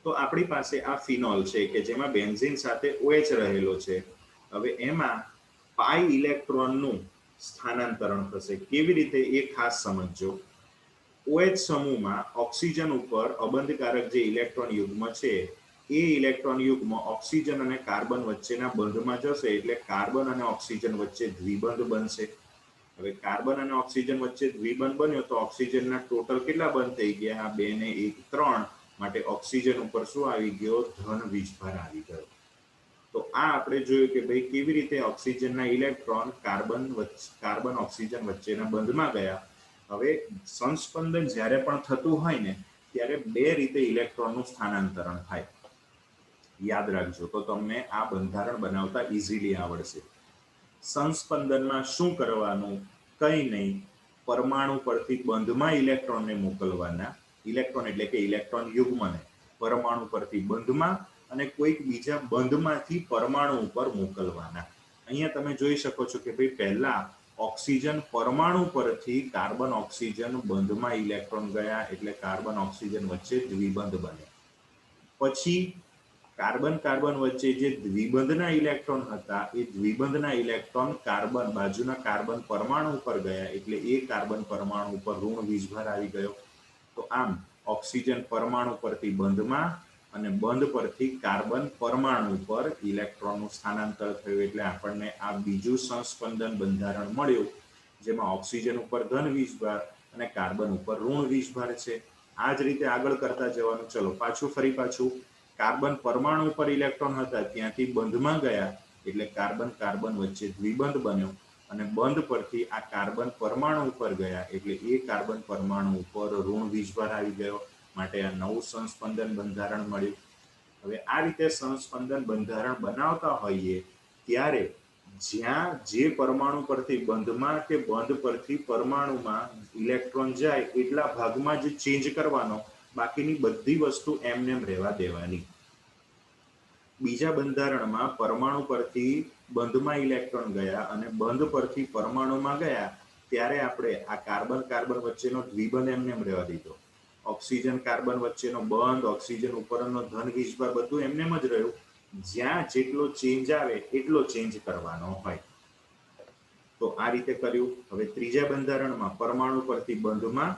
તો આપણી પાસે આ ફિનોલ છે કે જેમાં બેન્ઝીન સાથે OH રહેલો છે. હવે એમાં પાઈ ઇલેક્ટ્રોનનું સ્થાનાંતરણ થશે. કેવી રીતે એ ખાસ સમજજો. OH સમૂહમાં ઓક્સિજન ઉપર અબંધકારક જે ઇલેક્ટ્રોન યુગ્મ છે એ ઇલેક્ટ્રોન યુગ્મ ઓક્સિજન અને કાર્બન વચ્ચેના બંધમાં જશે, એટલે કાર્બન અને ઓક્સિજન વચ્ચે દ્વિબંધ બનશે. હવે કાર્બન અને ઓક્સિજન વચ્ચે દ્વિબંધ બન્યો તો ઓક્સિજનના ટોટલ કેટલા બંધ થઈ ગયા? 2 ને 1 3. માટે ઓક્સિજન ઉપર શું આવી ગયો? ધન વીજભાર આવી ગયો. તો આ આપણે જોયું કે ભાઈ કેવી રીતે ઓક્સિજનના ઇલેક્ટ્રોન કાર્બન ઓક્સિજન વચ્ચેના બંધમાં ગયા. હવે સંસ્પંદન જ્યારે પણ થતું હોય ને ત્યારે બે રીતે ઇલેક્ટ્રોનનું સ્થાનાંતરણ થાય. યાદ રાખજો તો તમને આ બંધારણ બનાવતા ઇઝીલી આવડશે. સંસ્પંદનમાં શું કરવાનું? કંઈ નહીં, પરમાણુ પરથી બંધમાં ઇલેક્ટ્રોનને મોકલવાના. ઇલેક્ટ્રોન એટલે કે ઇલેક્ટ્રોન યુગ્મને પરમાણુ પરથી બંધમાં અને કોઈક બીજા બંધમાંથી પરમાણુ ઉપર મોકલવાના. અહીંયા તમે જોઈ શકો છો કે ભાઈ પહેલા ઓક્સિજન પરમાણુ પરથી કાર્બન ઓક્સિજન બંધમાં ઇલેક્ટ્રોન ગયા, એટલે કાર્બન ઓક્સિજન વચ્ચે દ્વિબંધ બન્યો. પછી કાર્બન વચ્ચે જે દ્વિબંધના ઇલેક્ટ્રોન હતા એ દ્વિબંધના ઇલેક્ટ્રોન કાર્બન બાજુના કાર્બન પરમાણુ ઉપર ગયા, એટલે એ કાર્બન પરમાણુ ઉપર ઋણ વીજભાર આવી ગયો. તો આમ ઓક્સિજન પરમાણુ પરથી બંધમાં અને બંધ પરથી કાર્બન પરમાણુ પર ઇલેક્ટ્રોનનું સ્થાનાંતર થયું, એટલે આપણને આ બીજું સંસ્પંદન બંધારણ મળ્યું, જેમાં ઓક્સિજન ઉપર ધન વીજભાર અને કાર્બન ઉપર ઋણ વીજભાર છે. આ જ રીતે આગળ કરતા જવાનું. ચલો ફરી પાછું કાર્બન પરમાણુ પર ઇલેક્ટ્રોન હતા ત્યાંથી બંધમાં ગયા, એટલે કાર્બન વચ્ચે દ્વિબંધ બન્યો, અને બંધ પરથી આ કાર્બન પરમાણુ ઉપર ગયા, એટલે એ કાર્બન પરમાણુ ઉપર ઋણ વીજભાર આવી ગયો. માટે આ નવું સંસ્પંદન બંધારણ મળ્યું. હવે આ રીતે સંસ્પંદન બંધારણ બનાવતા હોઈએ ત્યારે જ્યાં જે પરમાણુ પરથી બંધમાં કે બંધ પરથી પરમાણુમાં ઇલેક્ટ્રોન જાય એટલા ભાગમાં જ ચેન્જ કરવાનો, બાકીની બધી વસ્તુ એમનેમ રહેવા દેવાની. બીજા બંધારણમાં પરમાણુ પરથી બંધમાં ઇલેક્ટ્રોન ગયા અને બંધ પરથી પરમાણુમાં ગયા, ત્યારે આપણે આ કાર્બન વચ્ચેનો દ્વિબંધ એમનેમ રહેવા દીધો. ઓક્સિજન કાર્બન વચ્ચેનો બંધ, ઓક્સિજન ઉપરનો ધન વીજભાર બધું એમનેમ જ રહ્યું. જ્યાં જેટલો ચેન્જ આવે એટલો ચેન્જ કરવાનો હોય. તો આ રીતે કર્યું. હવે ત્રીજા બંધારણમાં પરમાણુ પરથી બંધમાં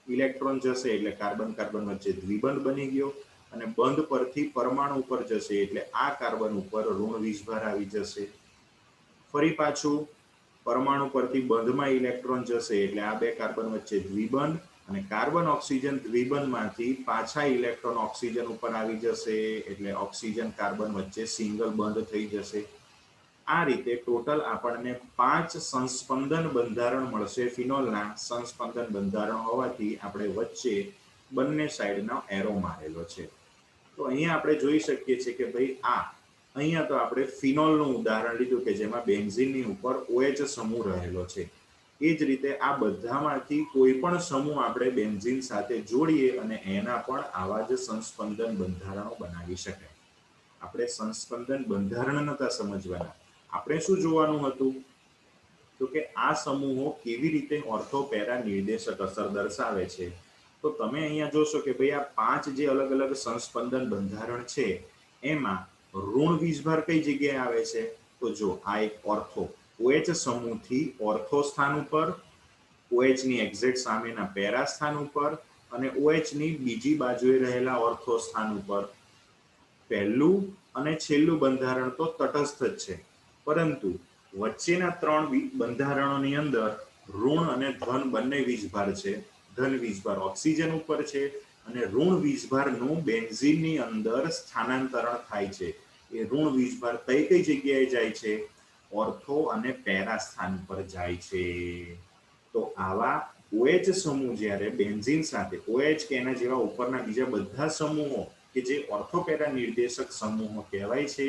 ઇલેક્ટ્રોન જશે, એટલે કાર્બન વચ્ચે દ્વિબંધ બની ગયો, અને બંધ પરથી પરમાણુ ઉપર જશે, એટલે આ કાર્બન ઉપર ઋણ વીજભાર આવી જશે. ફરી પાછું પરમાણુ પરથી બંધમાં ઇલેક્ટ્રોન જશે, એટલે આ બે કાર્બન વચ્ચે દ્વિબંધ, અને કાર્બન ઓક્સિજન દ્વિબંધમાંથી પાછા ઇલેક્ટ્રોન ઓક્સિજન ઉપર આવી જશે, એટલે ઓક્સિજન કાર્બન વચ્ચે સિંગલ બંધ થઈ જશે. આ રીતે ટોટલ આપણને 5 સંસ્પંદન બંધારણ મળશે. ફિનોલના સંસ્પંદન બંધારણ હોવાથી આપણે વચ્ચે બંને સાઈડનો એરો મારેલો છે. તો અહીંયા આપણે જોઈ શકીએ છીએ કે ભાઈ અહીંયા તો આપણે ફિનોલનું ઉદાહરણ લીધું કે જેમાં બેન્ઝીનની ઉપર OH સમૂહ રહેલો છે. એ જ રીતે આ બધામાંથી કોઈ પણ સમૂહ આપણે બેન્ઝીન સાથે જોડીએ અને એના પણ આવા જ સંસ્પંદન બંધારણો બનાવી શકાય. આપણે સંસ્પંદન બંધારણ નતા સમજવાના, આપણે શું જોવાનું હતું તો કે આ સમૂહો કેવી રીતે ઓર્થો પેરા નિર્દેશક અસર દર્શાવે છે. તો તમે અહીંયા જોશો કે ભાઈ આ 5 જે અલગ અલગ સંસ્પંદન બંધારણ છે એમાં ઋણ વીજભાર કઈ જગ્યાએ આવે છે? તો જો આ એક ઓર્થો OH સમૂહથી ઓર્થો સ્થાન ઉપર, OH ની એક્ઝેક્ટ સામેના પેરા સ્થાન ઉપર અને OH ની બીજી બાજુએ રહેલા ઓર્થો સ્થાન ઉપર. પહેલું અને છેલ્લું બંધારણ તો તટસ્થ જ છે, પરંતુ વચ્ચેના 3 બંધારણોની અંદર ઋણ અને ધન બંને વીજભાર છે. ધન વીજભાર ઓક્સિજન ઉપર છે અને ઋણ વીજભારનું બેન્ઝીનની અંદર સ્થાનાંતરણ થાય છે. એ ઋણ વીજભાર કઈ જગ્યાએ જાય છે? ઓર્થો અને પેરા સ્થાન પર જાય છે. તો આવા OH સમૂહ જ્યારે બેન્ઝીન સાથે OH કે એના જેવા ઉપરના બીજા બધા સમૂહો કે જે ઓર્થો પેરા નિર્દેશક સમૂહો કહેવાય છે,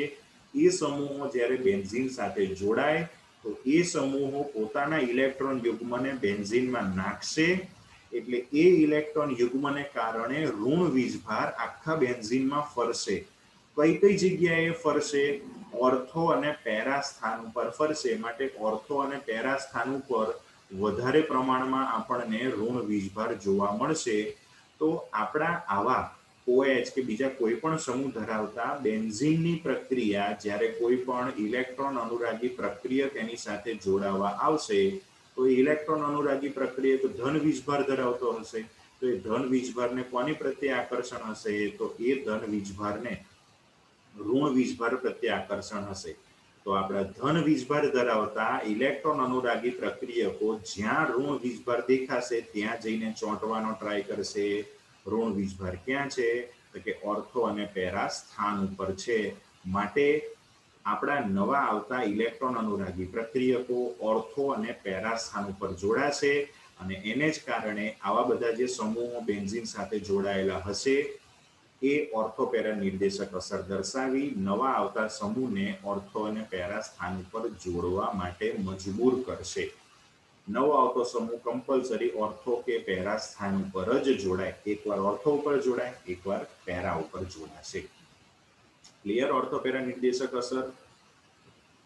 એ સમૂહો જ્યારે બેન્ઝીન સાથે જોડાય તો એ સમૂહો પોતાના ઇલેક્ટ્રોન યુગ્મને બેન્ઝીનમાં નાખશે, એટલે એ ઇલેક્ટ્રોન યુગ્મને કારણે ઋણ વીજભાર આખા બેન્ઝીનમાં ફરશે. કઈ જગ્યાએ ફરશે? ઓર્થો અને પેરા સ્થાન ઉપર ફરશે. માટે ઓર્થો અને પેરા સ્થાન ઉપર વધારે પ્રમાણમાં આપણને ઋણ વીજભાર જોવા મળશે. તો આપણા આવા OH કે બીજા કોઈ પણ સમૂહ ધરાવતા બેન્ઝીનની પ્રક્રિયા જ્યારે કોઈ પણ ઇલેક્ટ્રોન અનુરાગી પ્રક્રિયક એની સાથે જોડાવા આવશે તો ઇલેક્ટ્રોન અનુરાગી પ્રક્રિયક ધન વીજભાર ધરાવતો હશે. તો એ ધન વીજભારને કોની પ્રત્યે આકર્ષણ હશે? તો એ ધન વીજભારને ઋણ વીજભાર પ્રત્યે આકર્ષણ હશે. તો આપણા ધન વીજભાર ધરાવતા ઇલેક્ટ્રોન અનુરાગી પ્રક્રિયકો જ્યાં ઋણ વીજભાર દેખાશે ત્યાં જઈને ચોંટવાનો ટ્રાય કરશે. ઋણ વીજભાર ક્યાં છે? તો કે ઓર્થો અને પેરા સ્થાન ઉપર છે. માટે આપણા નવા આવતા ઇલેક્ટ્રોન અનુરાગી પ્રક્રિયકો ઓર્થો અને પેરા સ્થાન ઉપર જોડાશે અને એને જ કારણે આવા બધા જે સમૂહો બેન્ઝીન સાથે જોડાયેલા હશે એ ઓર્થો પેરા નિર્દેશક અસર દર્શાવી નવા આવતા સમૂહને ઓર્થો અને પેરા સ્થાન ઉપર જોડવા માટે મજબૂર કરશે. નવો આવતો સમૂહ કમ્પલસરી ઓર્થો કે પેરા સ્થાન ઉપર જ જોડાય. એકવાર ઓર્થો ઉપર જોડાય, એકવાર પેરા ઉપર જોડાશે. ક્લિયર? ઓર્થો પેરા નિર્દેશક અસર.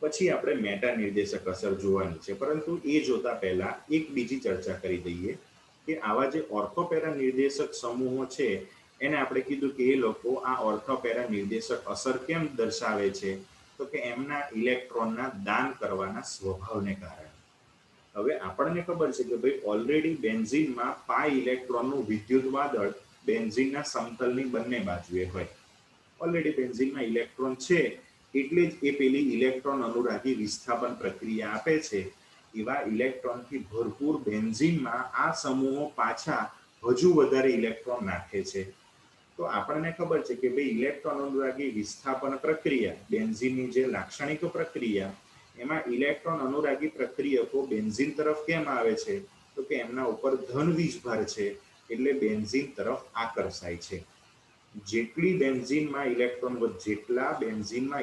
પછી આપણે મેટા નિર્દેશક અસર જોવાની છે, પરંતુ એ જોતા પહેલા એક બીજી ચર્ચા કરી દઈએ કે આવા જે ઓર્થો પેરા નિર્દેશક સમૂહો છે એને આપણે કીધું કે એ લોકો આ ઓર્થો પેરા નિર્દેશક અસર કેમ દર્શાવે છે? તો કે એમના ઇલેક્ટ્રોનના દાન કરવાના સ્વભાવને કારણે. હવે આપણને ખબર છે કે ભાઈ ઓલરેડી બેન્ઝીનમાં પાઈ ઇલેક્ટ્રોનનું વિદ્યુત વાદળ બેન્ઝીનના સમતલની બંને બાજુએ હોય. ઓલરેડી બેન્ઝીનમાં ઇલેક્ટ્રોન છે એટલે જ એ પેલી ઇલેક્ટ્રોન અનુરાગી વિસ્થાપન પ્રક્રિયા આપે છે. એવા ઇલેક્ટ્રોનથી ભરપૂર બેન્ઝીનમાં આ સમૂહો પાછા હજુ વધારે ઇલેક્ટ્રોન નાખે છે. તો આપણને ખબર છે કે ભાઈ ઇલેક્ટ્રોન અનુરાગી વિસ્થાપન પ્રક્રિયા બેન્ઝીનની જે લાક્ષણિક પ્રક્રિયા એમાં ઇલેક્ટ્રોન અનુરાગી પ્રક્રિયકો બેન્ઝીન તરફ કેમ આવે છે? તો કે એમના ઉપર ધન વીજભાર છે એટલે બેન્ઝીન તરફ આકર્ષાય છે. જેટલા બેન્ઝીનમાં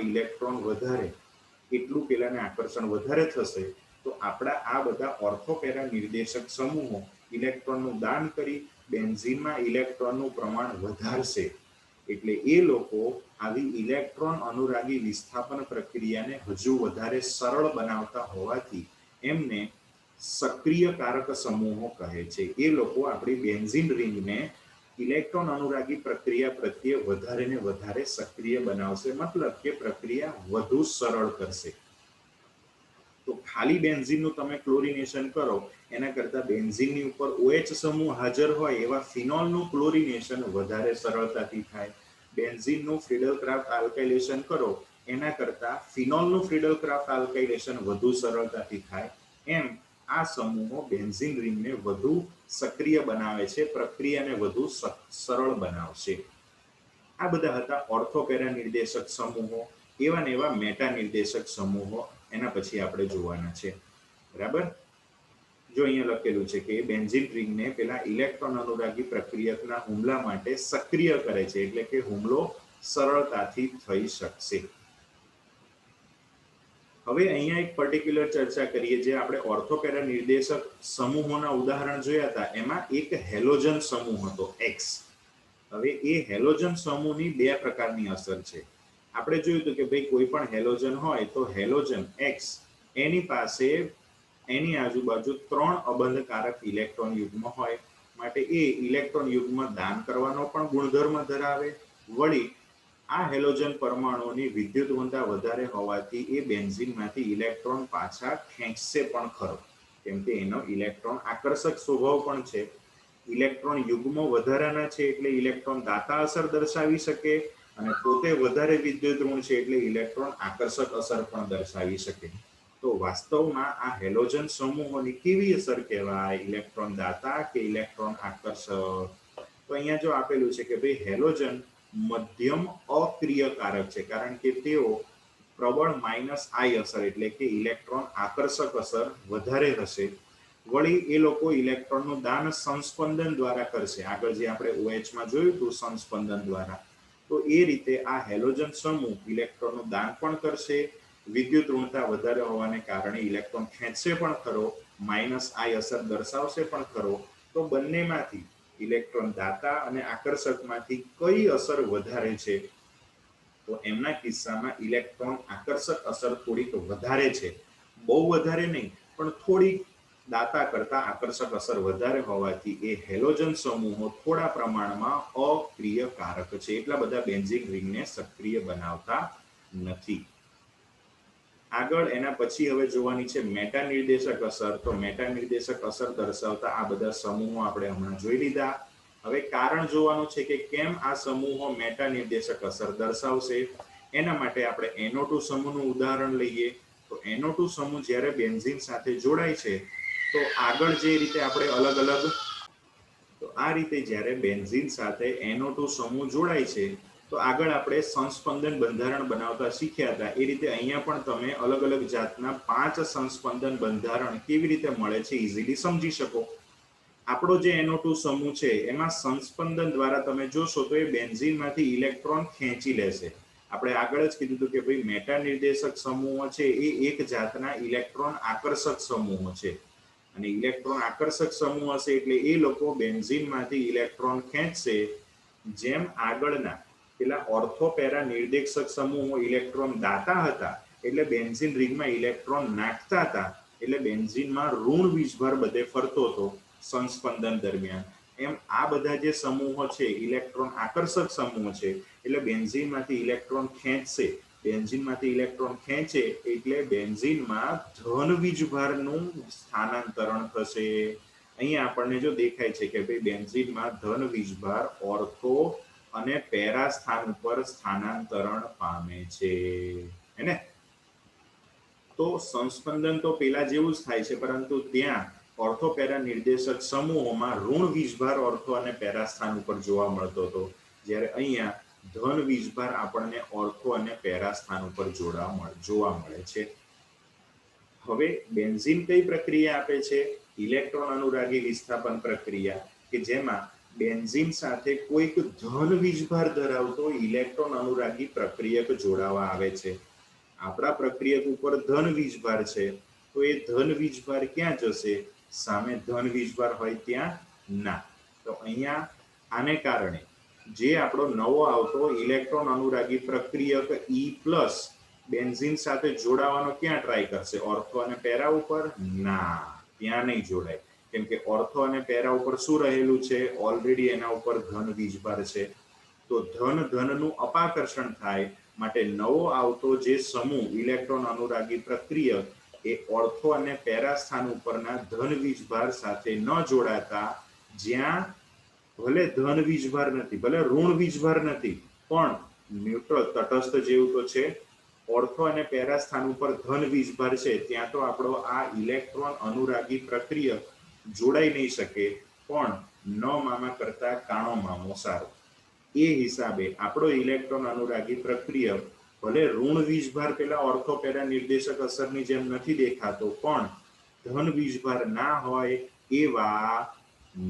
ઇલેક્ટ્રોન વધારે એટલું પેલાને આકર્ષણ વધારે થશે. તો આપણા આ બધા ઓર્થો પેરા નિર્દેશક સમૂહો ઇલેક્ટ્રોનનું દાન કરી બેન્ઝીનમાં ઇલેક્ટ્રોનનું પ્રમાણ વધારશે. એટલે એ લોકો આવી ઇલેક્ટ્રોન અનુરાગી વિસ્થાપન પ્રક્રિયાને હજુ વધારે સરળ બનાવતા હોવાથી એમને સક્રિય કારક સમૂહો કહે છે. એ લોકો આપણી બેન્ઝીન રિંગને ઇલેક્ટ્રોન અનુરાગી પ્રક્રિયા પ્રત્યે વધારે ને વધારે સક્રિય બનાવશે, મતલબ કે પ્રક્રિયા વધુ સરળ કરશે. તો ખાલી બેન્ઝીનનું તમે ક્લોરિનેશન કરો એના કરતાં બેન્ઝીનની ઉપર OH સમૂહ હાજર હોય એવા ફિનોલનું ક્લોરિનેશન વધારે સરળતાથી થાય. બેન્ઝીનનું ફ્રીડલ ક્રાફ્ટ આલ્કાઇલેશન કરો એના કરતાં ફિનોલનું ફ્રીડલ ક્રાફ્ટ આલ્કાઇલેશન વધુ સરળતાથી થાય. એમ આ સમૂહો બેન્ઝીન રિંગને વધુ સક્રિય બનાવે છે, પ્રક્રિયાને વધુ સરળ બનાવશે. આ બધા હતા ઓર્થો પેરા નિર્દેશક સમૂહો. એવા ને એવા મેટા નિર્દેશક સમૂહો એના પછી આપણે જોવાના છે. બરાબર? જો અહીંયા લખેલું છે કે બેન્ઝીન રિંગને પેલા ઇલેક્ટ્રોન અનુરાગી પ્રક્રિયકના હુમલા માટે સક્રિય કરે છે, એટલે કે હુમલો સરળતાથી થઈ શકશે. હવે અહીંયા એક પર્ટિક્યુલર ચર્ચા કરીએ, જે આપણે ઓર્થોપેરા નિર્દેશક સમૂહોના ઉદાહરણ જોયા હતા, એમાં એક હેલોજન સમૂહ હતો એક્સ. હવે એ હેલોજન સમૂહની બે પ્રકારની અસર છે. આપણે જોયું હતું કે ભાઈ કોઈ પણ હેલોજન હોય તો હેલોજન એક્સ એની પાસે એની આજુબાજુ 3 અબંધકારક ઇલેક્ટ્રોન યુગ્મ હોય, માટે એ ઇલેક્ટ્રોન યુગ્મ દાન કરવાનો પણ ગુણધર્મ ધરાવે. વળી આ હેલોજન પરમાણુઓની વિદ્યુતવંતા વધારે હોવાથી એ બેન્ઝીનમાંથી ઇલેક્ટ્રોન પાછા ખેંચશે પણ ખરો, કેમ કે એનો ઇલેક્ટ્રોન આકર્ષક સ્વભાવ પણ છે. ઇલેક્ટ્રોન યુગ્મો વધારાના છે એટલે ઇલેક્ટ્રોન દાતા અસર દર્શાવી શકે, અને પોતે વધારે વિદ્યુત ઋણ છે એટલે ઇલેક્ટ્રોન આકર્ષક અસર પણ દર્શાવી શકે. તો વાસ્તવમાં આ હેલોજન સમૂહોની કેવી અસર કહેવાય, ઇલેક્ટ્રોન દાતા કે ઇલેક્ટ્રોન આકર્ષક? તો અહીંયા જો આપેલું છે કે ભાઈ હેલોજન મધ્યમ અક્રિયકારક છે, કારણ કે તેઓ પ્રબળ -I અસર એટલે કે ઇલેક્ટ્રોન આકર્ષક અસર વધારે હશે. વળી એ લોકો ઇલેક્ટ્રોનનું દાન સંસ્પંદન દ્વારા કરશે. આગળ જે આપણે OH માં જોયું હતું સંસ્પંદન દ્વારા, તો એ રીતે આ હેલોજન સમૂહ ઇલેક્ટ્રોનનું દાન પણ કરશે, વિદ્યુત ઋણતા વધારે હોવાને કારણે ઇલેક્ટ્રોન ખેંચશે પણ ખરો, -I અસર દર્શાવશે પણ ખરો. તો બંનેમાંથી ઇલેક્ટ્રોન દાતા અને આકર્ષકમાંથી કઈ અસર વધારે છે? તો એમના કિસ્સામાં ઇલેક્ટ્રોન આકર્ષક અસર થોડીક વધારે છે, બહુ વધારે નહીં પણ થોડીક દાતા કરતા આકર્ષક અસર વધારે હોવાથી એ હેલોજન સમૂહો થોડા પ્રમાણમાં અક્રિયકારક છે, એટલા બધા બેન્ઝીન રિંગને સક્રિય બનાવતા નથી. આગળ એના પછી હવે જોવાની છે મેટા નિર્દેશક અસર. તો મેટા નિર્દેશક અસર દર્શાવતા આ બધા સમૂહો આપણે હમણાં જોઈ લીધા. હવે કારણ જોવાનું છે કે કેમ આ સમૂહો મેટા નિર્દેશક અસર દર્શાવશે. એના માટે આપણે NO2 સમૂહનું ઉદાહરણ લઈએ. તો NO2 સમૂહ જ્યારે બેન્ઝીન સાથે જોડાય છે તો આગળ જે રીતે આપણે અલગ અલગ, તો આ રીતે જ્યારે બેન્ઝીન સાથે NO2 સમૂહ જોડાય છે તો આગળ આપણે સંસ્પંદન બંધારણ બનાવતા શીખ્યા હતા. એ રીતે અહીંયા પણ તમે અલગ અલગ જાતના 5 સંસ્પંદન બંધારણ કેવી રીતે મળે છે ઇઝીલી સમજી શકો. આપણો જે NO2 સમૂહ છે એમાં સંસ્પંદન દ્વારા તમે જોશો તો એ બેન્ઝીનમાંથી ઇલેક્ટ્રોન ખેંચી લેશે. આપણે આગળ જ કીધું હતું કે ભાઈ મેટા નિર્દેશક સમૂહો છે એ એક જાતના ઇલેક્ટ્રોન આકર્ષક સમૂહો છે, અને ઇલેક્ટ્રોન આકર્ષક સમૂહ હશે એટલે એ લોકો બેન્ઝીનમાંથી ઇલેક્ટ્રોન ખેંચશે. જેમ આગળના પેલા ઓર્થોપેરા નિર્દેશક સમૂહો ઇલેક્ટ્રોન દાતા હતા એટલે બેન્ઝીન રિંગમાં ઇલેક્ટ્રોન નાખતા હતા, એટલે બેન્ઝીનમાં ઋણ વીજભાર બધે ફરતો હતો સંસ્પંદન દરમિયાન. એમ આ બધા જે સમૂહો છે ઇલેક્ટ્રોન આકર્ષક સમૂહ છે એટલે બેન્ઝીનમાંથી ઇલેક્ટ્રોન ખેંચશે. બેન્ઝીનમાંથી ઇલેક્ટ્રોન ખેંચે એટલે બેન્ઝીનમાં ધન વીજભારનું સ્થાનાંતરણ થશે. અહીંયા આપણને જો દેખાય છે કે ભાઈ બેન્ઝીનમાં ધન વીજભાર ઓર્થો અને પેરા સ્થાન ઉપર સ્થાનાંતરણ પામે છે, હેને? તો સંસ્પંદન તો પેલા જેવું જ થાય છે, પરંતુ ત્યાં ઓર્થોપેરા નિર્દેશક સમૂહોમાં ઋણ વીજભાર ઓર્થો અને પેરા સ્થાન ઉપર જોવા મળતો હતો, જ્યારે અહીંયા ધન વીજભાર આપણને ઓર્થો અને પેરા સ્થાન ઉપર જોવા મળે છે. હવે બેન્ઝીન કઈ પ્રક્રિયા આપે છે? ઇલેક્ટ્રોન અનુરાગી વિસ્થાપન પ્રક્રિયા, કે જેમાં બેન્ઝીન સાથે કોઈક ધન વીજભાર ધરાવતો ઇલેક્ટ્રોન અનુરાગી પ્રક્રિયક જોડાવા આવે છે. આપણા પ્રક્રિયક ઉપર ધન વીજભાર છે તો એ ધન વીજભાર ક્યાં જશે? સામે ધન વીજભાર હોય ત્યાં ના. તો અહીંયા આને કારણે જે આપણો નવો આવતો ઇલેક્ટ્રોન અનુરાગી પ્રક્રિયક E+ બેન્ઝીન સાથે જોડાવાનો ક્યાં ટ્રાય કરશે? ઓર્થો અને પેરા ઉપર? ના, ત્યાં નહીં જોડાય, કેમ કે ઓર્થો અને પેરા ઉપર શું રહેલું છે? ઓલરેડી એના ઉપર ધન વીજભાર છે. તો ધનનું અપાકર્ષણ થાય, માટે નવો આવતો જે સમૂહ ઇલેક્ટ્રોન અનુરાગી પ્રક્રિયક એ ઓર્થો અને પેરા સ્થાન ઉપરના ધન વીજભાર સાથે ન જોડાતા, જ્યાં ભલે ધન વીજભાર નથી, ભલે ઋણ વીજભાર નથી, પણ ન્યુટ્રલ તટસ્થ જેવું તો છે, ઓર્થો અને પેરા સ્થાન ઉપર ધન વીજભાર છે, ત્યાં તો આપણો આ ઇલેક્ટ્રોન અનુરાગી પ્રક્રિયક જોડાઈ નહીં શકે. પણ ન મામા કરતા કાણો મામો સારો. એ હિસાબે આપણો ઇલેક્ટ્રોન અનુરાગી પ્રક્રિયક ભલે ઋણ વીજભાર પેલા ઓર્થોપેરા નિર્દેશક અસરની જેમ નથી દેખાતો, પણ ધન વીજભાર ના હોય એવા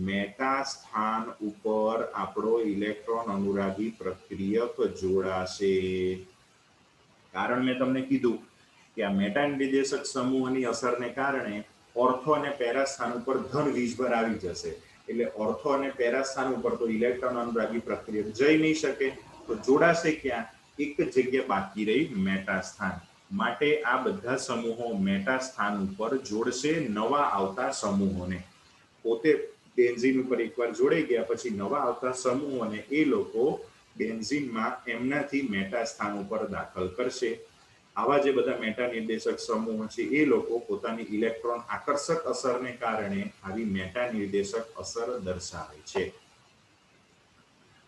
મેટા સ્થાન ઉપર આપણો ઇલેક્ટ્રોન અનુરાગી પ્રક્રિયક જોડાશે. કારણ મેં તમને કીધું કે આ મેટા નિર્દેશક સમૂહની અસરને કારણે ઓર્થો અને પેરા સ્થાન ઉપર ધન વીજભાર આવી જશે, એટલે ઓર્થો અને પેરા સ્થાન ઉપર તો ઇલેક્ટ્રોન અનુરાગી પ્રક્રિયક જઈ નહીં શકે, તો જોડાશે ક્યાં? એક જગ્યા બાકી રહી, મેટા સ્થાન. માટે આ બધા સમૂહો મેટા સ્થાન ઉપર જોડશે નવા આવતા સમૂહોને. પોતે બેન્ઝીન ઉપર એકવાર જોડાઈ ગયા પછી નવા આવતા સમૂહોને એ લોકો બેન્ઝીનમાં એમનાથી મેટા સ્થાન ઉપર દાખલ કરશે. આવા જે બધા મેટા નિર્દેશક સમૂહો છે એ લોકો પોતાની ઇલેક્ટ્રોન આકર્ષક અસરને કારણે આવી મેટા નિર્દેશક અસર દર્શાવે છે.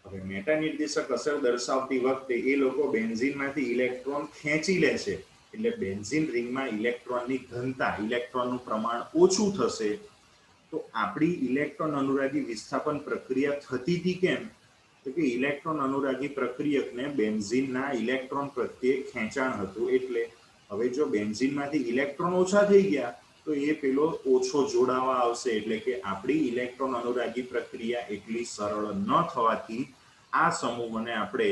હવે મેટા નિર્દેશક અસર દર્શાવતી વખતે એ લોકો બેન્ઝીનમાંથી ઇલેક્ટ્રોન ખેંચી લે છે, એટલે બેન્ઝીન રિંગમાં ઇલેક્ટ્રોનની ઘનતા, ઇલેક્ટ્રોનનું પ્રમાણ ઓછું થશે. તો આપણી ઇલેક્ટ્રોન અનુરાગી વિસ્થાપન પ્રક્રિયા થતી હતી કેમ? તો કે ઇલેક્ટ્રોન અનુરાગી પ્રક્રિયકને બેન્ઝીનના ઇલેક્ટ્રોન પ્રત્યે ખેંચાણ હતું, એટલે હવે જો બેન્ઝીનમાંથી ઇલેક્ટ્રોન ઓછા થઈ ગયા તો એ પેલો ઓછો જોડાવા આવશે, એટલે કે આપણી ઇલેક્ટ્રોન અનુરાગી પ્રક્રિયા એટલી સરળ ન થવાથી આ સમૂહોને આપણે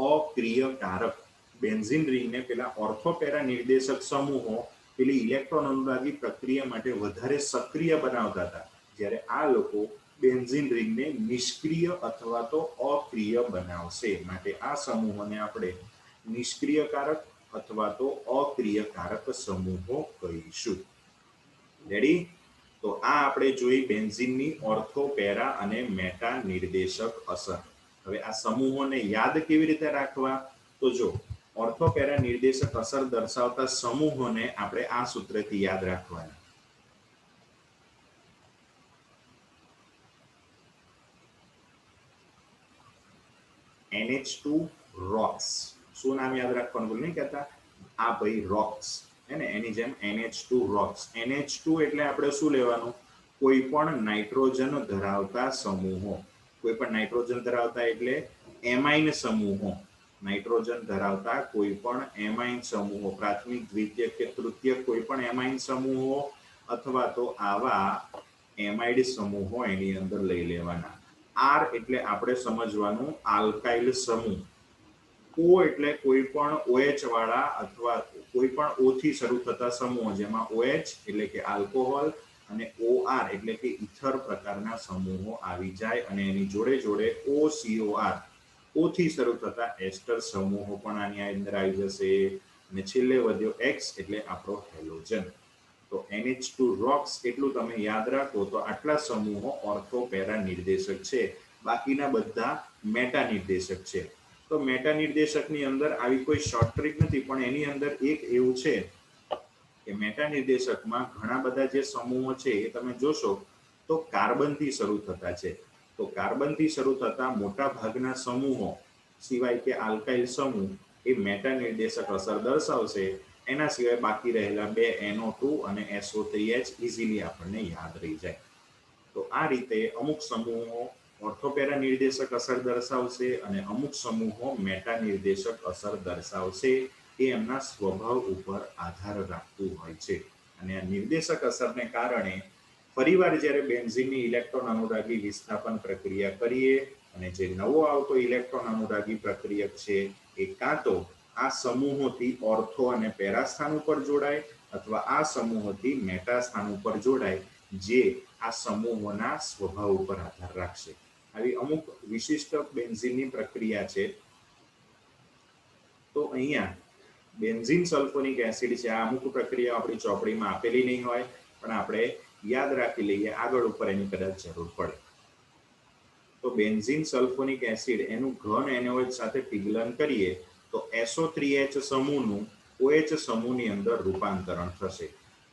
અક્રિયકારક, બેન્ઝીન રિંગને પેલા ઓર્થોપેરા નિર્દેશક સમૂહો પેલી ઇલેક્ટ્રોન અનુરાગી પ્રક્રિયા માટે વધારે સક્રિય બનાવતા હતા, જ્યારે આ લોકો બેન્ઝીન રિંગને નિષ્ક્રિય અથવા તો અક્રિય બનાવશે. માટે આ સમૂહોને આપણે નિષ્ક્રિયકારક અથવા તો અક્રિયકારક સમૂહો કહીશું. રેડી? તો આ આપણે જોઈ બેન્ઝીનની ઓર્થો, પેરા અને મેટા નિર્દેશક અસર. હવે આ સમૂહોને યાદ કેવી રીતે રાખવા? તો જો ઓર્થો, પેરા નિર્દેશક અસર દર્શાવતા સમૂહોને આપણે આ સૂત્રથી યાદ રાખવાના. NH2 ROX. શું નામ યાદ રાખવાનું ભૂલ નહીં કહેતા? આ ભાઈ ROX, હે ને, એની જેમ NH2 ROX. NH2 એટલે આપણે શું લેવાનું? કોઈ પણ નાઇટ્રોજન ધરાવતા સમૂહો. કોઈ પણ નાઇટ્રોજન ધરાવતા એટલે એમાઇન સમૂહો. નાઇટ્રોજન ધરાવતા કોઈ પણ એમાઇન સમૂહો, પ્રાથમિક, દ્વિતીયક કે તૃતીયક કોઈ પણ એમાઇન સમૂહો અથવા તો આવા એમાઇડ સમૂહો એની અંદર લઈ લેવાના. R એટલે આપણે સમજવાનું આલ્કાઇલ સમૂહ. O એટલે કોઈ પણ OH વાળા અથવા કોઈ પણ O થી શરૂ થતા સમૂહો, જેમાં OH એટલે કે આલ્કોહોલ અને OR એટલે કે ઇથર પ્રકારના સમૂહો આવી જાય, અને એની જોડે જોડે OCOR, O થી શરૂ થતા એસ્ટર સમૂહો પણ આની અંદર આવી જશે, અને છેલ્લે વધ્યો X એટલે આપણો હેલોજન. તો NH2 ROX એટલું તમે યાદ રાખો તો આટલા સમૂહો ઓર્થો, પેરા નિર્દેશક છે. બાકીના બધા મેટા નિર્દેશક છે. તો મેટા નિર્દેશકની અંદર આવી કોઈ શોર્ટ ટ્રિક નથી, પણ એની અંદર એક એવું છે કે મેટા નિર્દેશકમાં ઘણા બધા જે સમૂહો છે એ તમે જોશો તો કાર્બનથી શરૂ થતા છે. તો કાર્બનથી શરૂ થતા મોટા ભાગના સમૂહો સિવાય કે આલ્કાઇલ સમૂહ એ મેટા નિર્દેશક અસર દર્શાવશે. એના સિવાય બાકી રહેલા બે NO2 અને SO3H ઇઝીલી આપણને યાદ રહી જાય. તો આ રીતે અમુક સમૂહો ઓર્થોપેરા નિર્દેશક અસર દર્શાવશે અને અમુક સમૂહો મેટા નિર્દેશક અસર દર્શાવશે. એ એમના સ્વભાવ ઉપર આધાર રાખતું હોય છે. અને આ નિર્દેશક અસરને કારણે ફરીવાર જ્યારે બેન્ઝીનની ઇલેક્ટ્રોન અનુરાગી વિસ્થાપન પ્રક્રિયા કરીએ અને જે નવો આવતો ઇલેક્ટ્રોન અનુરાગી પ્રક્રિયક છે એ કાં તો આ સમૂહોથી ઓર્થો અને પેરા સ્થાન ઉપર જોડાય અથવા આ સમૂહોથી મેટા સ્થાન ઉપર જોડાય, જે આ સમૂહોના સ્વભાવ ઉપર આધાર રાખશે. આવી અમુક વિશિષ્ટ બેન્ઝીનની પ્રક્રિયા છે. તો અહીંયા બેન્ઝીન સલ્ફોનિક એસિડ છે, આ અમુક પ્રક્રિયા આપણી ચોપડીમાં આપેલી નહીં હોય, પણ આપણે યાદ રાખી લઈએ, આગળ ઉપર એની કદાચ જરૂર પડે. તો બેન્ઝીન સલ્ફોનિક એસિડ એનું ઘન NaOH સાથે પીગલન કરીએ તો SO3H સમૂહનું OH સમૂહની અંદર રૂપાંતરણ થશે.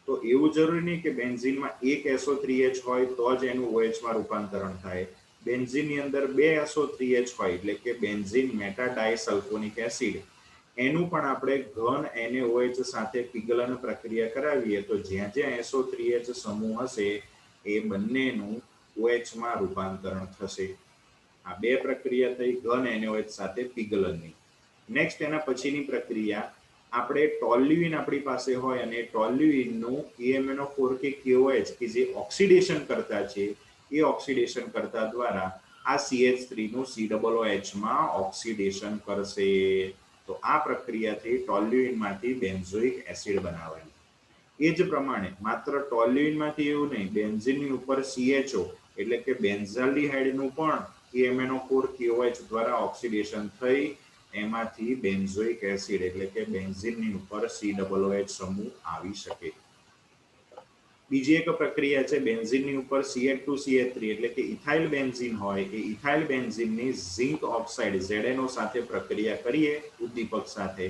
તો એવું જરૂરી નહીં કે બેન્ઝીનમાં એક SO3H હોય તો જ એનું OH માં રૂપાંતરણ થાય. બેન્ઝીનની અંદર બે SO3H હોય એટલે કે બેન્ઝીન મેટા ડાયસલ્ફોનિક એસિડ, એનું પણ આપણે ઘન NaOH સાથે પીગલન પ્રક્રિયા કરાવીએ તો જ્યાં જ્યાં SO3H સમૂહ હશે એ બંનેનું OH માં રૂપાંતરણ થશે. આ બે પ્રક્રિયા થઈ ઘન NaOH સાથે પીગલનની. નેક્સ્ટ એના પછીની પ્રક્રિયા આપણે ટોલ્યુઇન આપણી પાસે હોય અને ટોલ્યુઇનનું EMnO4 કે KOH કે જે ઓક્સિડેશન કરતા છે એ ઓક્સિડેશન કરતા દ્વારા આ CH3 નું COOH માં ઓક્સિડેશન કરશે. તો આ પ્રક્રિયાથી ટોલ્યુઇનમાંથી બેન્ઝોઇક એસિડ બનાવાય. એ જ પ્રમાણે માત્ર ટોલ્યુઇનમાંથી એવું નહીં, બેન્ઝીનની ઉપર CHO એટલે કે બેન્ઝાલ્ડિહાઇડનું પણ KMnO4 KOH દ્વારા ઓક્સિડેશન થઈ એમાંથી બેન્ઝોઇક એસિડ એટલે કે બેન્ઝીનની ઉપર COOH સમૂહ આવી શકે. બીજી એક પ્રક્રિયા છે બેન્ઝીનની ઉપર CH2CH3 એટલે કે ઇથાઇલ બેન્ઝીન હોય, એ ઇથાઇલ બેન્ઝીનની ઝિંક ઓક્સાઇડ ZNO સાથે પ્રક્રિયા કરીએ ઉદ્દીપક સાથે,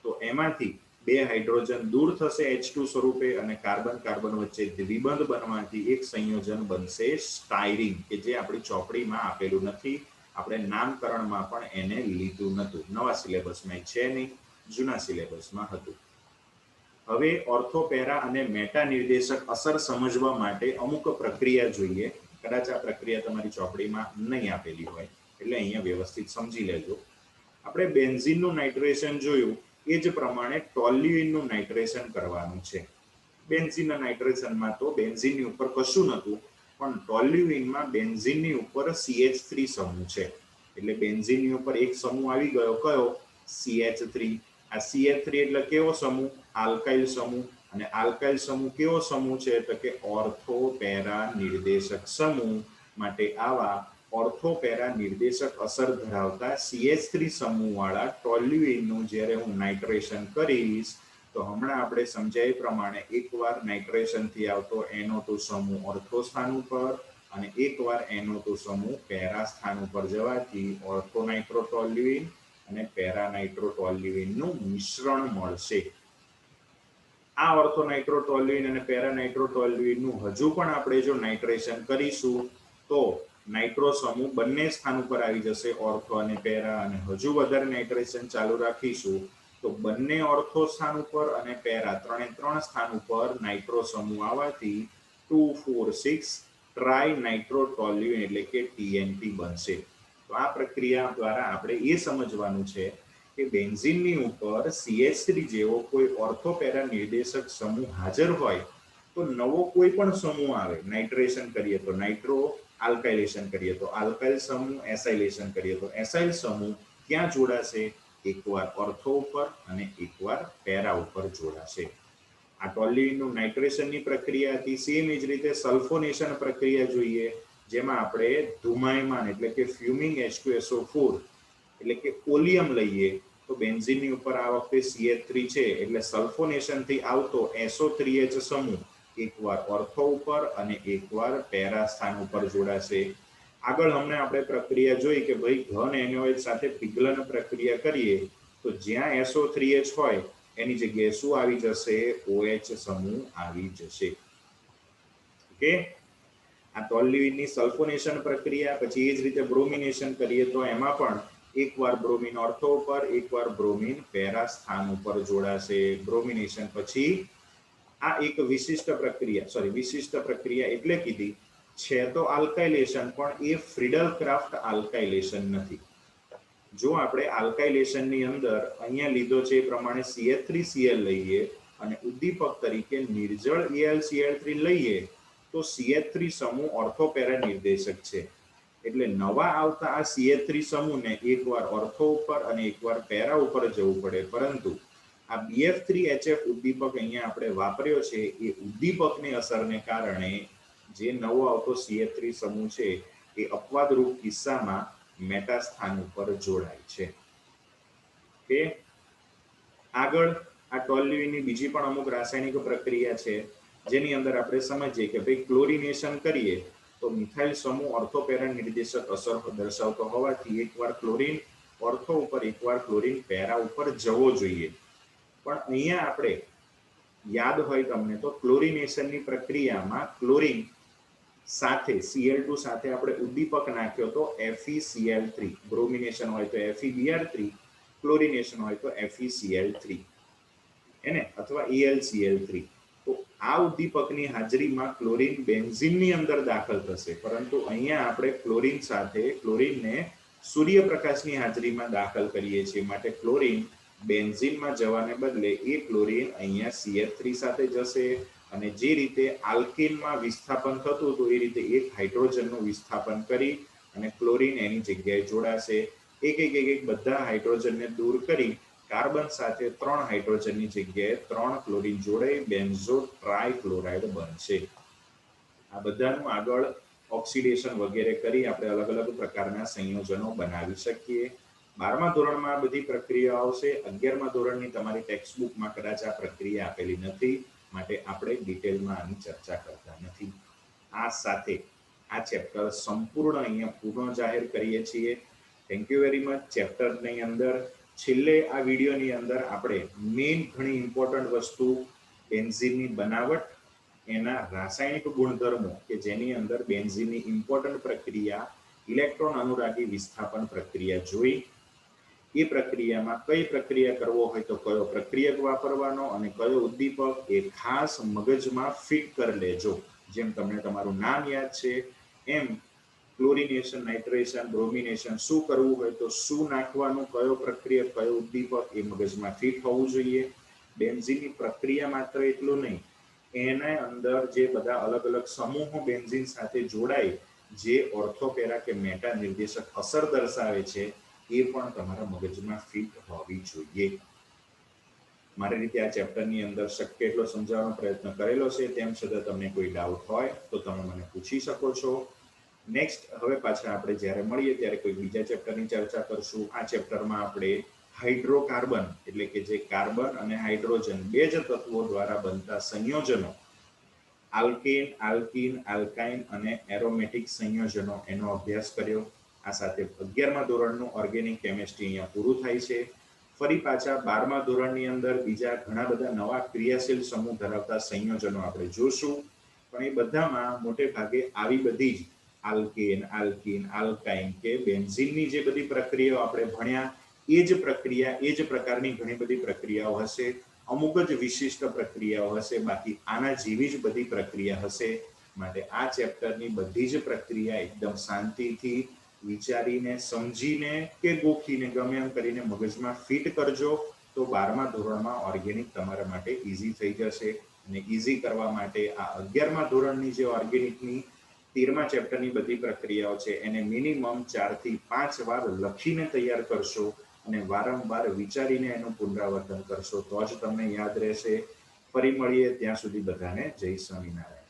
તો એમાંથી 2 હાઇડ્રોજન દૂર થશે H2 સ્વરૂપે અને કાર્બન કાર્બન વચ્ચે દ્વિબંધ બનવાથી એક સંયોજન બનશે સ્ટાયરીન, કે જે આપણી ચોપડીમાં આપેલું નથી, આપણે નામકરણમાં પણ એને લીધું નહોતું, નવા સિલેબસમાં છે નહીં, જૂના સિલેબસમાં હતું. હવે ઓર્થો, પેરા અને મેટા નિર્દેશક અસર સમજવા માટે અમુક પ્રક્રિયા જોઈએ. કદાચ આ પ્રક્રિયા તમારી ચોપડીમાં નહીં આપેલી હોય એટલે અહીંયા વ્યવસ્થિત સમજી લેજો. આપણે બેન્ઝીનનું નાઇટ્રેશન જોયું, એ જ પ્રમાણે ટોલ્યુઇનનું નાઇટ્રેશન કરવાનું છે. બેન્ઝીનના નાઇટ્રેશનમાં તો બેન્ઝીનની ઉપર કશું નહોતું, પણ ટોલ્યુઇનમાં બેન્ઝીનની ઉપર CH3 સમૂહ છે, એટલે બેન્ઝીનની ઉપર એક સમૂહ આવી ગયો, કયો? CH3. આ CH3 એટલે કેવો સમૂહ? આલ્કાઇલ સમૂહ. અને આલ્કાઇલ સમૂહ કેવો સમૂહ છે? તો કે ઓર્થો પેરા નિર્દેશક સમૂહ. માટે આવા ઓર્થો પેરા નિર્દેશક અસર ધરાવતા CH3 સમૂહ વાળા ટોલ્યુઇનનું જ્યારે હું નાઇટ્રેશન કરીશ, તો હમણાં આપણે સમજાય પ્રમાણે એકવાર નાઇટ્રેશનથી આવતો NO2 સમૂહ ઓર્થો સ્થાન ઉપર અને એકવાર NO2 સમૂહ પેરા સ્થાન ઉપર જવાથી ઓર્થો નાઇટ્રોટોલ્યુઇન અને પેરા નાઇટ્રોટોલ્યુઇનનું મિશ્રણ મળશે. આ ઓર્થો નાઇટ્રોટોલ્યુઇન અને પેરા નાઇટ્રોટોલ્યુઇનનું હજુ પણ આપણે જો નાઇટ્રેશન કરીશું તો નાઇટ્રો સમૂહ બંને સ્થાન ઉપર આવી જશે, ઓર્થો અને પેરા, અને હજુ વધારે નાઇટ્રેશન ચાલુ રાખીશું તો બંને ઓર્થો સ્થાન ઉપર અને પેરા ત્રણ સ્થાન ઉપર નાઇટ્રો સમૂહ આવવાથી 2,4,6 ટ્રાય નાઇટ્રોટોલ્યુઇન એટલે કે TNT બનશે. તો આ પ્રક્રિયા દ્વારા આપણે એ સમજવાનું છે કે બેન્ઝીનની ઉપર CH3 જેવો કોઈ ઓર્થો પેરા નિર્દેશક સમૂહ હાજર હોય તો નવો કોઈ પણ સમૂહ આવે, નાઇટ્રેશન કરીએ તો નાઇટ્રો, આલ્કાઇલેશન કરીએ તો આલ્કાઇલ સમૂહ, એસાઇલેશન કરીએ તો એસાઇલ સમૂહ ક્યાં જોડાશે? એકવાર ઓર્થો ઉપર અને એકવાર પેરા ઉપર જોડાશે. આ ટોલ્યુઇનનું નાઇટ્રેશનની પ્રક્રિયા હતી. સેમ એ જ રીતે સલ્ફોનેશન પ્રક્રિયા જોઈએ, જેમાં આપણે ધુમાયમાન એટલે કે ફ્યુમિંગ H2SO4 એટલે કે ઓલિયમ લઈએ તો બેન્ઝીનની ઉપર આ વખતે CH3 છે એટલે સલ્ફોનેશનથી આવતો SO3H સમૂહ એકવાર ઓર્થો ઉપર અને એકવાર પેરા સ્થાન ઉપર જોડાશે. આગળ હમણાં આપણે પ્રક્રિયા જોઈ કે ભાઈ ઘન NaOH સાથે પીગલન પ્રક્રિયા કરીએ તો જ્યાં SO3H હોય એની જગ્યાએ શું આવી જશે? OH સમૂહ આવી જશે. ઓકે, આ ટોલ્યુઇનની સલ્ફોનેશન પ્રક્રિયા. પછી એ જ રીતે બ્રોમિનેશન કરીએ તો એમાં પણ એકવાર બ્રોમિન ઓર્થો ઉપર, એકવાર બ્રોમિન પેરા સ્થાન ઉપર જોડાશે. બ્રોમિનેશન પછી આ એક વિશિષ્ટ પ્રક્રિયા એટલે કીધી છે તો આલ્કાઇલેશન, પણ એ ફ્રીડલ ક્રાફ્ટ આલ્કાઇલેશન નથી. જો આપણે આલ્કાઇલેશનની અંદર અહીંયા લીધો છે એ પ્રમાણે CH3Cl લઈએ અને ઉદ્દીપક તરીકે નિર્જળ AlCl3 લઈએ તો CH3 સમૂહ ઓર્થો પેરા નિર્દેશક છે, એટલે નવા આવતા આ CH3 સમૂહને એકવાર ઓર્થો ઉપર અને એકવાર પેરા ઉપર જવું પડે, પરંતુ આ BF3HF ઉદ્દીપક અહીંયા આપણે વાપર્યો છે એ ઉદ્દીપકની અસરને કારણે જે નવો આવતો CH3 સમૂહ છે એ અપવાદરૂપ કિસ્સામાં મેટા સ્થાન ઉપર જોડાય છે. ઓકે, આગળ આ ટોલ્યુઇનની બીજી પણ અમુક રાસાયણિક પ્રક્રિયા છે જેની અંદર આપણે સમજીએ કે ભાઈ ક્લોરિનેશન કરીએ તો મિથાઇલ સમૂહ ઓર્થો પેરા નિર્દેશક અસર દર્શાવતો હોવાથી એકવાર ક્લોરીન ઓર્થો ઉપર, એકવાર ક્લોરીન પેરા ઉપર જવો જોઈએ. પણ અહીંયા આપણે યાદ હોય તમને તો ક્લોરિનેશનની પ્રક્રિયામાં ક્લોરીન સાથે Cl2 સાથે આપણે ઉદ્દીપક નાખ્યો તો FeCl3, બ્રોમિનેશન હોય તો FeBr3, ક્લોરિનેશન હોય તો FeCl3 એને અથવા AlCl3. તો આ ઉદ્દીપકની હાજરીમાં ક્લોરીન બેન્ઝીનની અંદર દાખલ થશે, પરંતુ અહીંયા આપણે ક્લોરીન સાથે ક્લોરીનને સૂર્યપ્રકાશની હાજરીમાં દાખલ કરીએ છીએ, માટે ક્લોરીન બેન્ઝીનમાં જવાને બદલે એ ક્લોરીન અહીંયા CH3 સાથે જશે અને જે રીતે આલ્કેનમાં વિસ્થાપન થતું હતું એ રીતે એક હાઇડ્રોજનનું વિસ્થાપન કરી અને ક્લોરીન એની જગ્યાએ જોડાશે. એક બધા હાઇડ્રોજનને દૂર કરી કાર્બન સાથે 3 હાઇડ્રોજનની જગ્યાએ 3 ક્લોરીન જોડે બેન્ઝો ટ્રાયક્લોરાઇડ બનશે. આ બધાનું આગળ ઓક્સિડેશન વગેરે કરી આપણે અલગ અલગ પ્રકારના સંયોજનો બનાવી શકીએ. 12મા ધોરણમાં આ બધી પ્રક્રિયા આવશે. 11મા ધોરણની તમારી ટેક્સ્ટ બુકમાં કદાચ આ પ્રક્રિયા આપેલી નથી, માટે આપણે ડિટેલમાં આની ચર્ચા કરતા નથી. આ સાથે આ ચેપ્ટર સંપૂર્ણ અહીંયા પૂર્ણ જાહેર કરીએ છીએ. Thank you very much. ચેપ્ટરની અંદર છેલ્લે આ વિડીયોની અંદર આપણે મેઇન ઘણી ઇમ્પોર્ટન્ટ વસ્તુ બેન્ઝીનની બનાવટ, એના રાસાયણિક ગુણધર્મો કે જેની અંદર બેન્ઝીનની ઇમ્પોર્ટન્ટ પ્રક્રિયા ઇલેક્ટ્રોન અનુરાગી વિસ્થાપન પ્રક્રિયા જોઈ. એ પ્રક્રિયામાં કઈ પ્રક્રિયા કરવો હોય તો કયો પ્રક્રિયક વાપરવાનો અને કયો ઉદ્દીપક એ ખાસ મગજમાં ફિટ કરી લેજો. જેમ તમને તમારું નામ યાદ છે એમ ક્લોરિનેશન, નાઇટ્રેશન, બ્રોમિનેશન શું કરવું હોય તો શું નાખવાનું, કયો પ્રક્રિયક, કયો ઉદ્દીપક એ મગજમાં ફિટ હોવું જોઈએ. બેન્ઝીનની પ્રક્રિયા માત્ર એટલું નહીં, એના અંદર જે બધા અલગ અલગ સમૂહો બેન્ઝીન સાથે જોડાય જે ઓર્થોપેરા કે મેટા નિર્દેશક અસર દર્શાવે છે એ પણ તમારા મગજમાં ફિટ હોવી જોઈએ. મારી રીતે આ ચેપ્ટરની અંદર શક્ય એટલો સમજાવવાનો પ્રયત્ન કરેલો છે. તેમ છતાં તમને કોઈ ડાઉટ હોય તો તમે મને પૂછી શકો છો. નેક્સ્ટ હવે પાછા આપણે જ્યારે મળીએ ત્યારે કોઈ બીજા ચેપ્ટરની ચર્ચા કરશું. આ ચેપ્ટરમાં આપણે હાઇડ્રોકાર્બન એટલે કે જે કાર્બન અને હાઇડ્રોજન બે જ તત્વો દ્વારા બનતા સંયોજનો, આલ્કેન, આલ્કીન, આલ્કાઇન અને એરોમેટિક સંયોજનો, એનો અભ્યાસ કર્યો. આ સાથે 11મા ધોરણનું ઓર્ગેનિક કેમિસ્ટ્રી અહીંયા પૂરું થાય છે. ફરી પાછા 12મા ધોરણની અંદર બીજા ઘણા બધા નવા ક્રિયાશીલ સમૂહ ધરાવતા સંયોજનો આપણે જોશું. પણ એ બધામાં મોટે ભાગે આવી બધી જ આલ્કેન, આલ્કીન, આલ્કાઇન કે બેન્ઝીનની જે બધી પ્રક્રિયાઓ આપણે ભણ્યા એ જ પ્રક્રિયા, એ જ પ્રકારની ઘણી બધી પ્રક્રિયાઓ હશે. અમુક જ વિશિષ્ટ પ્રક્રિયાઓ હશે, બાકી આના જેવી જ બધી પ્રક્રિયા હશે. માટે આ ચેપ્ટરની બધી જ પ્રક્રિયા એકદમ શાંતિથી વિચારીને, સમજીને કે ગોખીને ગમે એમ કરીને મગજમાં ફિટ કરજો તો 12મા ધોરણમાં ઓર્ગેનિક તમારા માટે ઈઝી થઈ જશે. અને ઈઝી કરવા માટે આ 11મા ધોરણની જે ઓર્ગેનિકની 13મા ચેપ્ટરની બધી પ્રક્રિયાઓ છે એને મિનિમમ 4 થી 5 વાર લખીને તૈયાર કરશો અને વારંવાર વિચારીને એનું પુનરાવર્તન કરશો તો જ તમને યાદ રહેશે. ફરી મળીએ, ત્યાં સુધી બધાને જય સ્વામિનારાયણ.